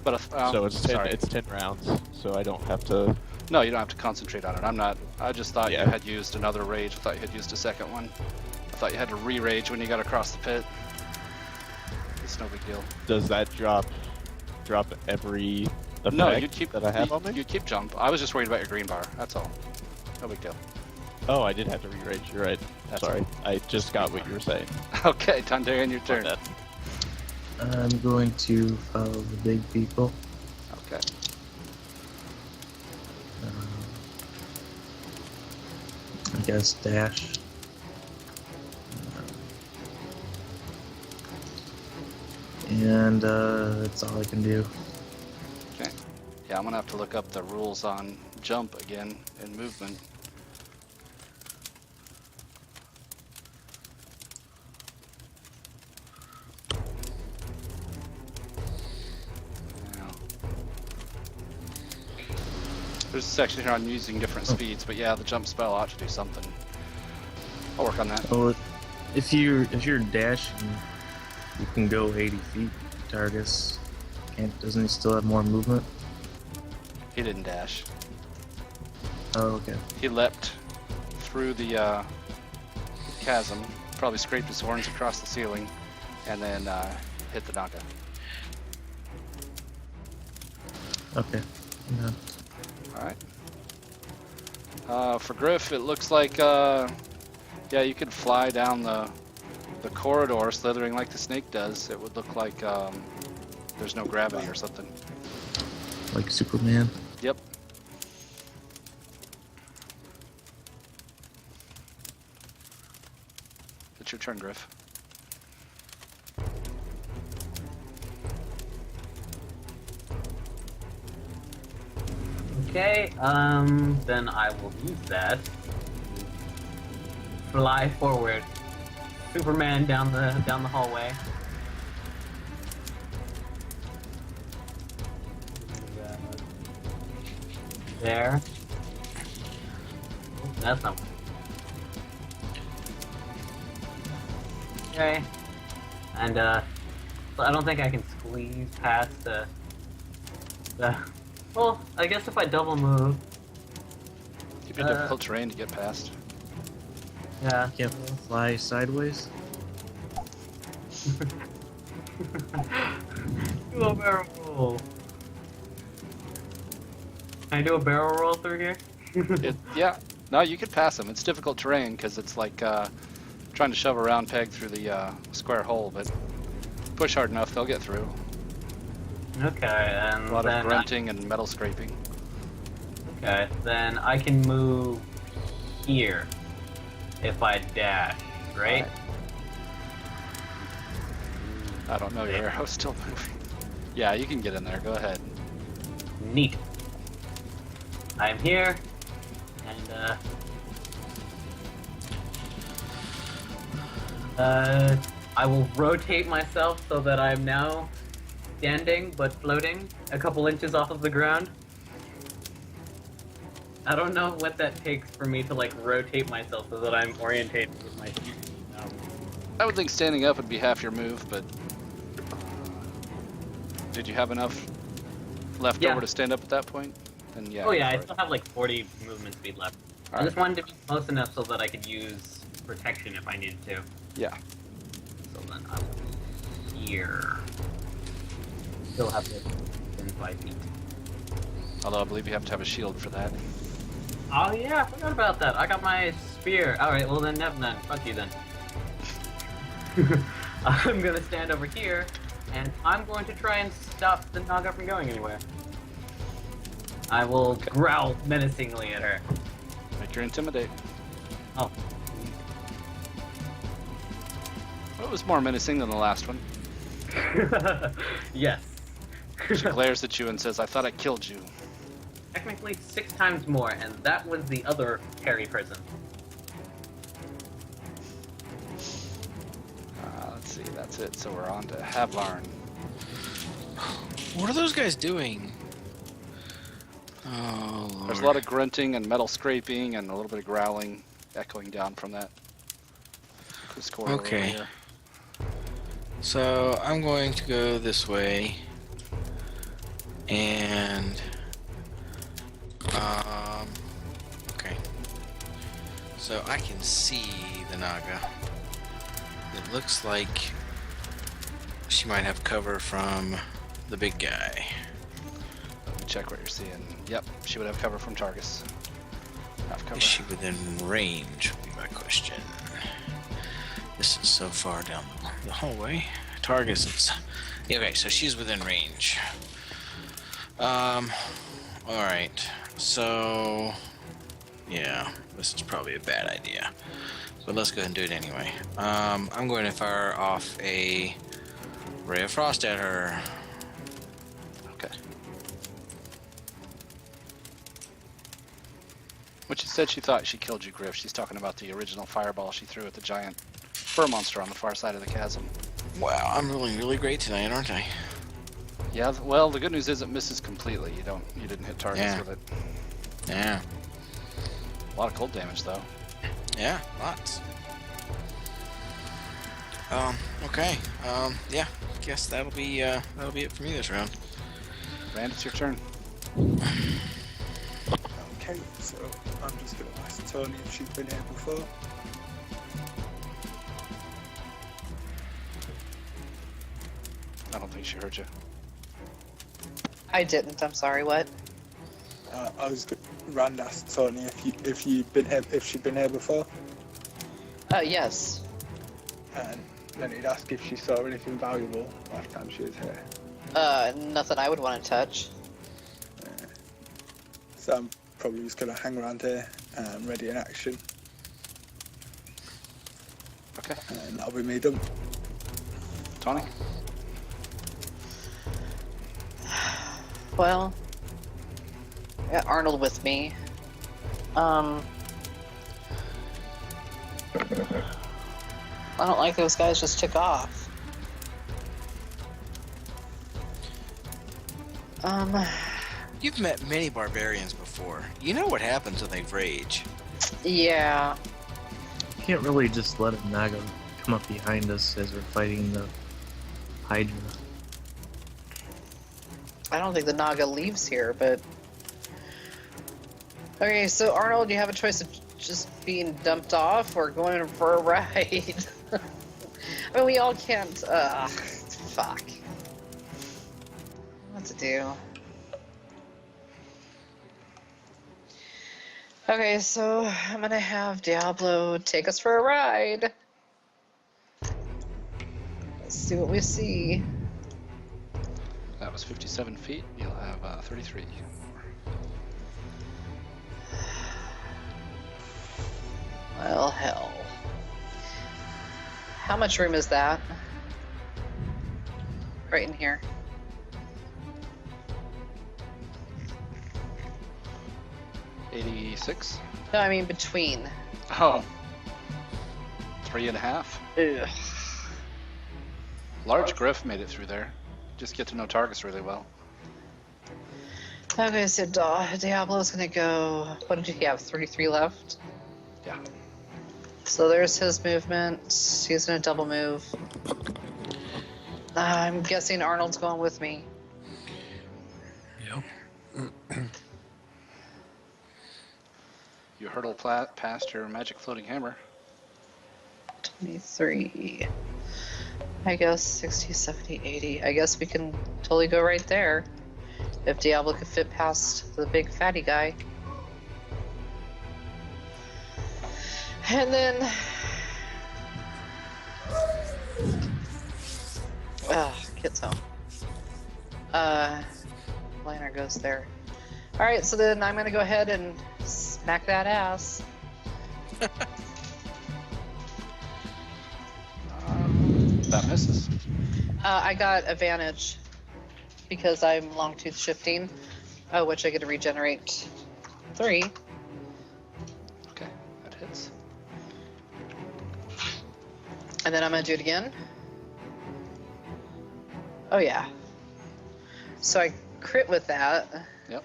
Speaker 2: But
Speaker 9: So it's 10.
Speaker 2: sorry.
Speaker 9: It's 10 rounds. So I don't have to.
Speaker 2: No, you don't have to concentrate on it. I'm not. I just thought
Speaker 9: Yeah.
Speaker 2: you had used another rage. I thought you had used a second one. I thought you had to re-rage when you got across the pit. It's no big deal.
Speaker 9: Does that drop every effect
Speaker 2: No, you'd keep
Speaker 9: that I have on me?
Speaker 2: You'd keep jump. I was just worried about your green bar. That's all. No big deal.
Speaker 9: Oh, I did have to re-rage. You're right.
Speaker 2: That's
Speaker 9: Sorry. I just got what you were saying.
Speaker 2: Okay, Tandarian, your
Speaker 9: My
Speaker 2: turn.
Speaker 9: bad.
Speaker 5: I'm going to follow the big people.
Speaker 2: Okay.
Speaker 5: I guess dash. And that's all I can do.
Speaker 2: Okay. Yeah, I'm gonna have to look up the rules on jump again and movement. Now, there's a section here on using different speeds, but yeah, the jump spell ought to do something. I'll work on that.
Speaker 5: Oh, if you're dashing, you can go 80 feet. Targus doesn't he still have more movement?
Speaker 2: He didn't dash.
Speaker 5: Oh, okay.
Speaker 2: He leapt through the chasm, probably scraped his horns across the ceiling, and then hit the Naga.
Speaker 5: Okay. Yeah.
Speaker 2: Alright. For Griff, it looks like, yeah, you could fly down the corridor slithering like the snake does. It would look like there's no gravity or something.
Speaker 5: Like Superman.
Speaker 2: Yep. It's your turn, Griff.
Speaker 1: Okay, then I will use that. Fly forward. Superman down the hallway. There. That's not. Okay. And so I don't think I can squeeze past the. Well, I guess if I double move.
Speaker 2: It'd be difficult terrain to get past.
Speaker 1: Yeah.
Speaker 5: You can't fly sideways.
Speaker 1: Do a barrel roll. Can I do a barrel roll through here?
Speaker 2: Yeah. No, you could pass them. It's difficult terrain because it's like trying to shove a round peg through the square hole, but push hard enough, they'll get through.
Speaker 1: Okay, and
Speaker 2: A lot
Speaker 1: then
Speaker 2: of grunting and metal scraping.
Speaker 1: okay, then I can move here if I dash, right?
Speaker 2: I don't know, your arrow's still moving. Yeah, you can get in there. Go ahead.
Speaker 1: Neat. I'm here, and I will rotate myself so that I'm now standing but floating a couple inches off of the ground. I don't know what that takes for me to like rotate myself so that I'm orientated with my feet.
Speaker 2: I would think standing up would be half your move, but did you have enough left over to stand up at that point? And yeah.
Speaker 1: Oh yeah, I
Speaker 2: alright.
Speaker 1: still have like 40 movement speed left. I
Speaker 2: Alright.
Speaker 1: just wanted to be close enough so that I could use protection if I needed to.
Speaker 2: Yeah.
Speaker 1: So then I will be here. Still have to within 5 feet.
Speaker 2: Although I believe you have to have a shield for that.
Speaker 1: Oh yeah, I forgot about that. I got my spear. Alright, well then never mind. Fuck you then. I'm gonna stand over here, and I'm going to try and stop the Naga from going anywhere. I will growl menacingly at her.
Speaker 2: Make your intimidate.
Speaker 1: Oh.
Speaker 2: Well, it was more menacing than the last one.
Speaker 1: Yes.
Speaker 2: She glares at you and says, I thought I killed you.
Speaker 1: Technically 6 times more, and that was the other Harry prison.
Speaker 2: Let's see, that's it. So we're on to Havlarn.
Speaker 3: What are those guys doing? Oh, Lord.
Speaker 2: There's a lot of grunting and metal scraping and a little bit of growling echoing down from that. This corridor over
Speaker 3: Okay.
Speaker 2: here.
Speaker 3: So I'm going to go this way, and okay. So I can see the Naga. It looks like she might have cover from the big guy.
Speaker 2: Let me check what you're seeing. Yep, she would have cover from Targus. Half cover.
Speaker 3: Is she within range? Would be my question. This is so far down the hallway. Targets. Yeah, okay, so she's within range. Alright. So, yeah, this is probably a bad idea. But let's go ahead and do it anyway. I'm going to fire off a Ray of Frost at her.
Speaker 2: Okay. When she said she thought she killed you, Griff, she's talking about the original fireball she threw at the giant fur monster on the far side of the chasm.
Speaker 3: Wow, I'm rolling really great tonight, aren't I?
Speaker 2: Yeah, well, the good news is it misses completely. You didn't hit targets
Speaker 3: Yeah.
Speaker 2: with it.
Speaker 3: Yeah.
Speaker 2: A lot of cold damage, though.
Speaker 3: Yeah, lots. Okay. Yeah, guess that'll be it for me this round.
Speaker 2: Rand, it's your turn.
Speaker 4: Okay, so I'm just going to ask Tony if she's been here before.
Speaker 2: I don't think she heard you.
Speaker 6: I didn't. I'm sorry. What?
Speaker 4: Rand asked Tony if she'd been here before,
Speaker 6: Yes.
Speaker 4: and then he'd ask if she saw anything valuable last time she was here.
Speaker 6: Nothing I would want to touch.
Speaker 4: So I'm probably just going to hang around here, ready in action,
Speaker 2: Okay.
Speaker 4: and that'll be me done.
Speaker 2: Tony?
Speaker 6: Well, I got Arnold with me. I don't like those guys just took off.
Speaker 3: You've met many barbarians before. You know what happens when they rage.
Speaker 6: Yeah.
Speaker 5: Can't really just let a Naga come up behind us as we're fighting the Hydra.
Speaker 6: I don't think the Naga leaves here, but... Okay, so Arnold, you have a choice of just being dumped off or going for a ride. I mean, we all can't... fuck. What to do? Okay, so I'm gonna have Diablo take us for a ride. Let's see what we see.
Speaker 2: That was 57 feet. You'll have 33.
Speaker 6: Well, hell. How much room is that? Right in here.
Speaker 2: $86.
Speaker 6: No, I mean between.
Speaker 2: Oh. 3.5.
Speaker 6: Ugh.
Speaker 2: Large Griff made it through there. Just get to know targets really well.
Speaker 6: Okay, so Diablo's gonna go. What did he have? 33 left?
Speaker 2: Yeah.
Speaker 6: So there's his movement. He's gonna double move. I'm guessing Arnold's going with me.
Speaker 7: Yep.
Speaker 2: You hurtle past your magic floating hammer.
Speaker 6: 23. I guess 60, 70, 80. I guess we can totally go right there. If Diablo could fit past the big fatty guy. And then... Kit's home. Liner goes there. Alright, so then I'm gonna go ahead and smack that ass.
Speaker 2: That misses.
Speaker 6: I got advantage because I'm long tooth shifting, which I get to regenerate 3.
Speaker 2: Okay, that hits.
Speaker 6: And then I'm gonna do it again. Oh yeah. So I crit with that.
Speaker 2: Yep.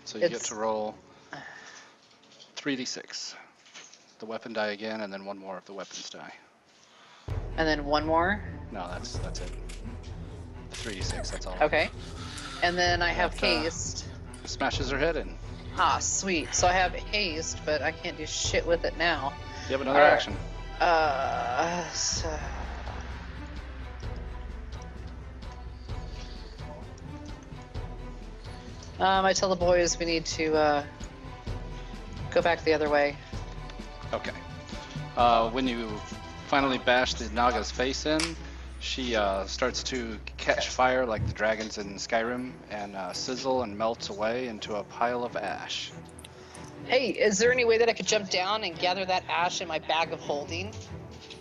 Speaker 2: So you get
Speaker 6: It's-
Speaker 2: to roll 3d6. The weapon die again, and then one more of the weapons die.
Speaker 6: And then one more.
Speaker 2: No, that's it. 3d6, that's all.
Speaker 6: Okay. And then I have
Speaker 2: That,
Speaker 6: haste.
Speaker 2: Smashes her head in.
Speaker 6: Ah, sweet. So I have haste, but I can't do shit with it now.
Speaker 2: You have another
Speaker 6: Alright.
Speaker 2: action.
Speaker 6: So... I tell the boys we need to Go back the other way.
Speaker 2: Okay. When you finally bash the Naga's face in, she starts to catch fire like the dragons in Skyrim and sizzle and melts away into a pile of ash.
Speaker 6: Hey, is there any way that I could jump down and gather that ash in my bag of holding?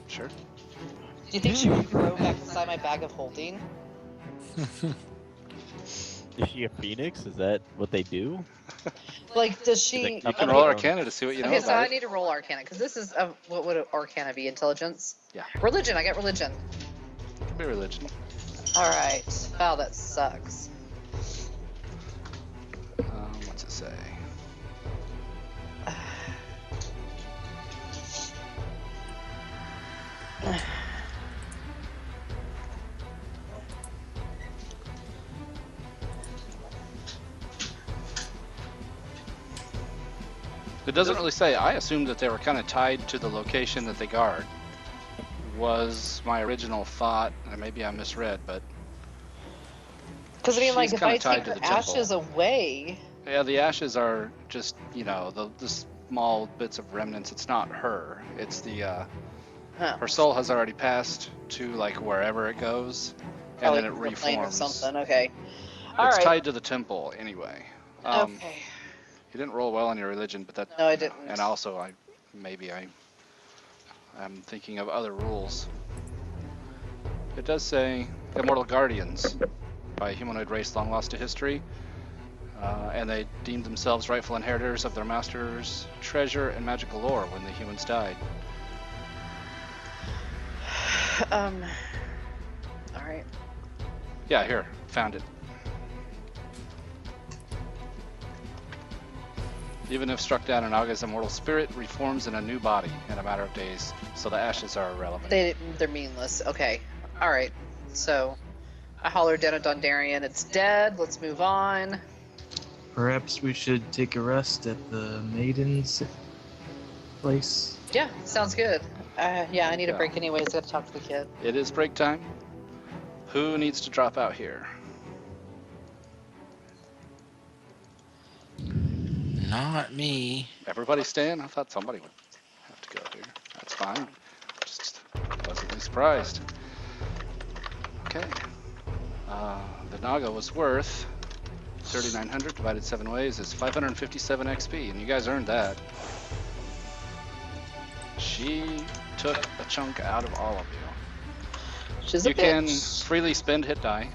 Speaker 2: Sure.
Speaker 6: Do you think she would grow back inside my bag of holding?
Speaker 9: Is she a phoenix? Is that what they do?
Speaker 6: Like, does she...
Speaker 2: You can roll Arcana to see what you know
Speaker 6: Okay, so
Speaker 2: about
Speaker 6: I
Speaker 2: it.
Speaker 6: need to roll Arcana, because this is... what would Arcana be? Intelligence?
Speaker 2: Yeah.
Speaker 6: Religion, I got religion.
Speaker 2: Could be religion.
Speaker 6: Alright. Wow, that sucks.
Speaker 2: What's it say? It doesn't really say. I assumed that they were kind of tied to the location that they guard. Was my original thought, and maybe I misread, but
Speaker 6: Because, I mean, like,
Speaker 2: she's
Speaker 6: if
Speaker 2: kinda
Speaker 6: I
Speaker 2: tied
Speaker 6: take
Speaker 2: to
Speaker 6: her
Speaker 2: the temple.
Speaker 6: ashes away...
Speaker 2: yeah, the ashes are just, you know, the small bits of remnants. It's not her. It's the her soul has already passed to like wherever it goes, and then it
Speaker 6: like, plane or
Speaker 2: reforms.
Speaker 6: something, okay.
Speaker 2: It's
Speaker 6: Alright.
Speaker 2: tied to the temple anyway.
Speaker 6: Okay.
Speaker 2: You didn't roll well on your religion, but that.
Speaker 6: No, I didn't.
Speaker 2: And also, I'm thinking of other rules. It does say immortal guardians by a humanoid race long lost to history, and they deemed themselves rightful inheritors of their master's treasure and magical lore when the humans died.
Speaker 6: Alright.
Speaker 2: Yeah, here, found it. Even if struck down, an Naga's immortal spirit reforms in a new body in a matter of days, so the ashes are irrelevant.
Speaker 6: They're meaninless. Okay. Alright. So, I hollered down at Dondarian. It's dead. Let's move on.
Speaker 5: Perhaps we should take a rest at the maiden's place.
Speaker 6: Yeah, sounds good. Yeah, I need a
Speaker 2: Yeah.
Speaker 6: break anyways. I gotta talk to the kid.
Speaker 2: It is break time. Who needs to drop out here?
Speaker 3: Not me.
Speaker 2: Everybody staying? I thought somebody would have to go here. That's fine. Just pleasantly surprised. Okay. The Naga was worth 3,900 divided 7 ways is 557 XP, and you guys earned that. She took a chunk out of all of you.
Speaker 6: She's a
Speaker 2: You can
Speaker 6: bitch.
Speaker 2: freely spend hit die.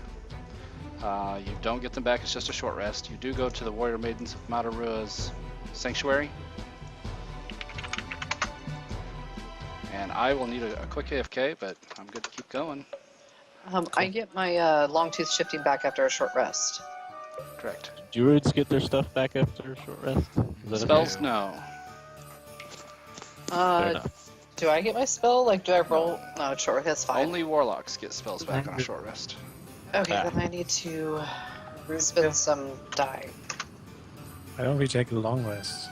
Speaker 2: You don't get them back, it's just a short rest. You do go to the Warrior Maidens of Matarua's Sanctuary. And I will need a quick AFK, but I'm good to keep going.
Speaker 6: I get my long tooth shifting back after a short rest.
Speaker 2: Correct.
Speaker 9: Druids get their stuff back after a short rest? Is that a
Speaker 2: Spells,
Speaker 9: thing?
Speaker 2: no.
Speaker 9: Fair enough.
Speaker 6: Do I get my spell? Like, do I roll? No, short rest, that's fine.
Speaker 2: Only Warlocks get spells back on a short rest.
Speaker 6: Okay,
Speaker 9: Ah.
Speaker 6: then I need to spend some die.
Speaker 7: Why don't we take a long rest?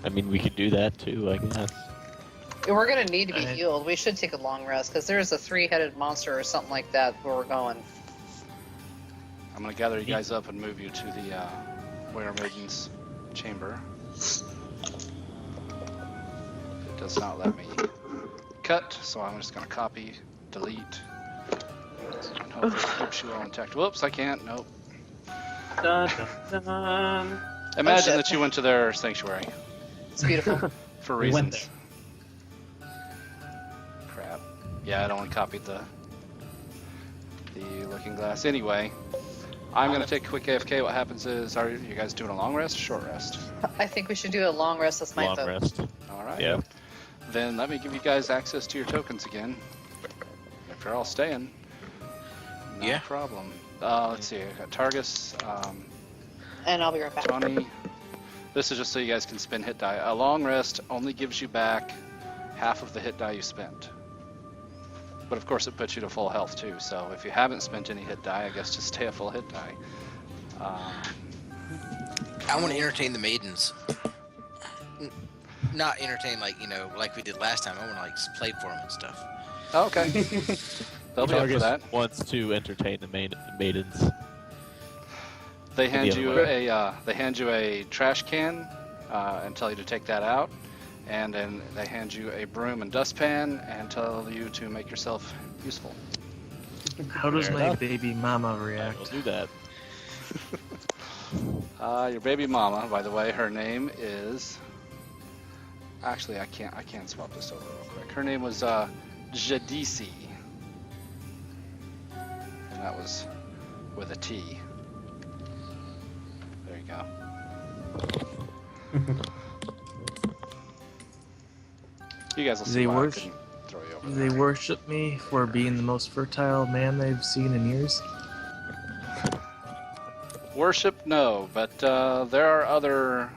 Speaker 9: I mean, we could do that too, I guess.
Speaker 6: We're gonna need to be
Speaker 5: I-
Speaker 6: healed. We should take a long rest, because there's a 3-headed monster or something like that where we're going.
Speaker 2: I'm gonna gather you guys up and move you to the Warrior Maiden's chamber. It does not let me cut, so I'm just gonna copy, delete, and hope it keeps you all intact. Whoops, I can't, nope.
Speaker 1: Dun, dun, dun.
Speaker 2: Imagine
Speaker 6: shit.
Speaker 2: that you went to their sanctuary
Speaker 6: It's beautiful.
Speaker 2: for
Speaker 1: We went
Speaker 2: reasons. Crap. Yeah, I'd only copied the looking glass. Anyway, I'm gonna take a quick AFK. What happens is, are you guys doing a long rest or short rest?
Speaker 6: I think we should do a long rest. That's my
Speaker 9: Long
Speaker 6: vote.
Speaker 9: rest.
Speaker 2: All right.
Speaker 9: Yeah.
Speaker 2: Then let me give you guys access to your tokens again. If you're all staying. No
Speaker 3: Yeah.
Speaker 2: problem. Let's see. I got Targus,
Speaker 6: And I'll be right back.
Speaker 2: Johnny. This is just so you guys can spend hit die. A long rest only gives you back half of the hit die you spent. But of course it puts you to full health too, so if you haven't spent any hit die, I guess just stay at full hit die.
Speaker 3: I want to entertain the maidens. Not entertain like, like we did last time. I want to like play for them and stuff.
Speaker 2: Okay. They'll be up for
Speaker 9: Targus
Speaker 2: that.
Speaker 9: wants to entertain the maidens.
Speaker 2: They hand
Speaker 9: other
Speaker 2: you
Speaker 9: way.
Speaker 2: a trash can and tell you to take that out, and then they hand you a broom and dustpan and tell you to make yourself useful.
Speaker 5: How does
Speaker 9: Fair
Speaker 5: my
Speaker 9: enough.
Speaker 5: baby mama
Speaker 9: I will
Speaker 5: react?
Speaker 9: do that.
Speaker 2: Your baby mama, by the way, her name is. Actually, I can't swap this over real quick. Her name was Jadisi, and that was with a T. There you go. You guys will see
Speaker 5: They
Speaker 2: why I
Speaker 5: worship-
Speaker 2: couldn't throw you over
Speaker 5: Do
Speaker 2: there.
Speaker 5: they worship me for being the most fertile man they've seen in years?
Speaker 2: Worship, no, but there are other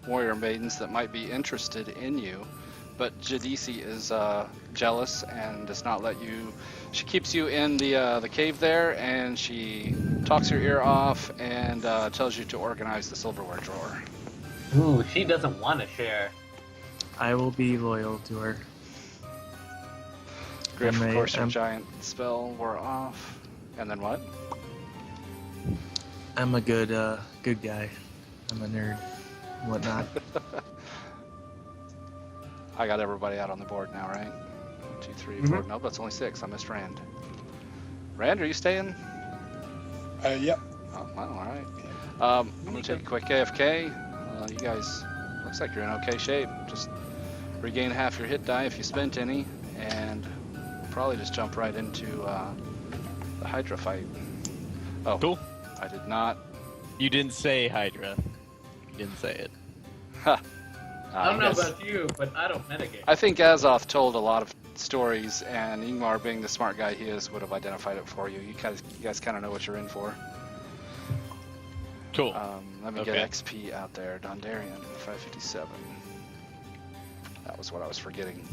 Speaker 2: warrior maidens that might be interested in you. But Jadisi is jealous and does not let you. She keeps you in the cave there, and she talks your ear off and tells you to organize the silverware drawer.
Speaker 1: Ooh, she doesn't want to share.
Speaker 5: I will be loyal to her.
Speaker 2: Griff,
Speaker 5: And
Speaker 2: of
Speaker 5: they-
Speaker 2: course, your
Speaker 5: I'm-
Speaker 2: giant spell wore off. And then what?
Speaker 5: I'm a good guy. I'm a nerd, and whatnot.
Speaker 2: I got everybody out on the board now, right? 1, 2, 3, 4. No, that's only 6. I missed Rand. Rand, are you staying?
Speaker 4: Yep.
Speaker 2: Oh, well, all right. I'm gonna take a quick AFK. You guys, looks like you're in okay shape. Just regain half your hit die if you spent any, and we'll probably just jump right into the Hydra fight. Oh,
Speaker 9: Cool.
Speaker 2: I did not.
Speaker 9: You didn't say Hydra. You didn't say it.
Speaker 2: Ha.
Speaker 1: I don't know
Speaker 9: Yes.
Speaker 1: about you, but I don't metagame.
Speaker 2: I think Azoth told a lot of stories, and Ingmar, being the smart guy he is, would have identified it for you. You guys kind of know what you're in for.
Speaker 9: Cool.
Speaker 2: Let me
Speaker 9: Okay.
Speaker 2: get XP out there. Dondarian, 557. That was what I was forgetting.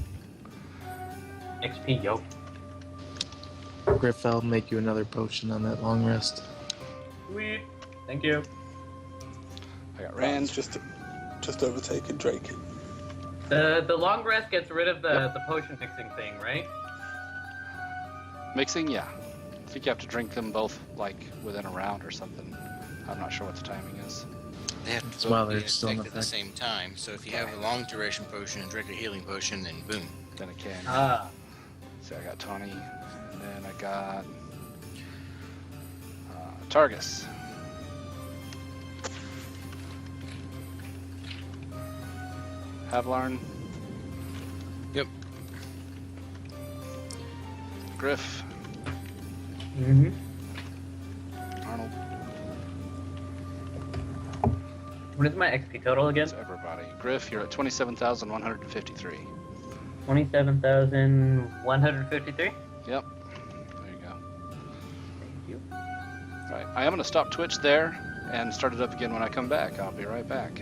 Speaker 1: XP, yo.
Speaker 5: Griff, I'll make you another potion on that long rest.
Speaker 1: Sweet. Thank you.
Speaker 2: I got
Speaker 4: Rand's
Speaker 2: Rand.
Speaker 4: just overtaken Drake.
Speaker 1: The long rest gets rid of the potion fixing thing, right?
Speaker 2: Mixing, yeah. I think you have to drink them both, like, within a round or something. I'm not sure what the timing is.
Speaker 3: They have
Speaker 5: That's
Speaker 3: to
Speaker 5: why
Speaker 3: both be
Speaker 5: they're still in
Speaker 3: effective at the
Speaker 5: effect.
Speaker 3: same time. So if you have a long duration potion and drink a healing potion, then boom.
Speaker 2: Then it can.
Speaker 1: Ah.
Speaker 2: So I got Tony, and then I got Targus. Havlarn.
Speaker 3: Yep.
Speaker 2: Griff.
Speaker 1: Mm-hmm.
Speaker 2: Arnold.
Speaker 1: What is my XP total again?
Speaker 2: That's everybody. Griff, you're at 27,153.
Speaker 1: 27,153?
Speaker 2: Yep. There you go.
Speaker 1: Thank you.
Speaker 2: All right. I am going to stop Twitch there and start it up again when I come back. I'll be right back.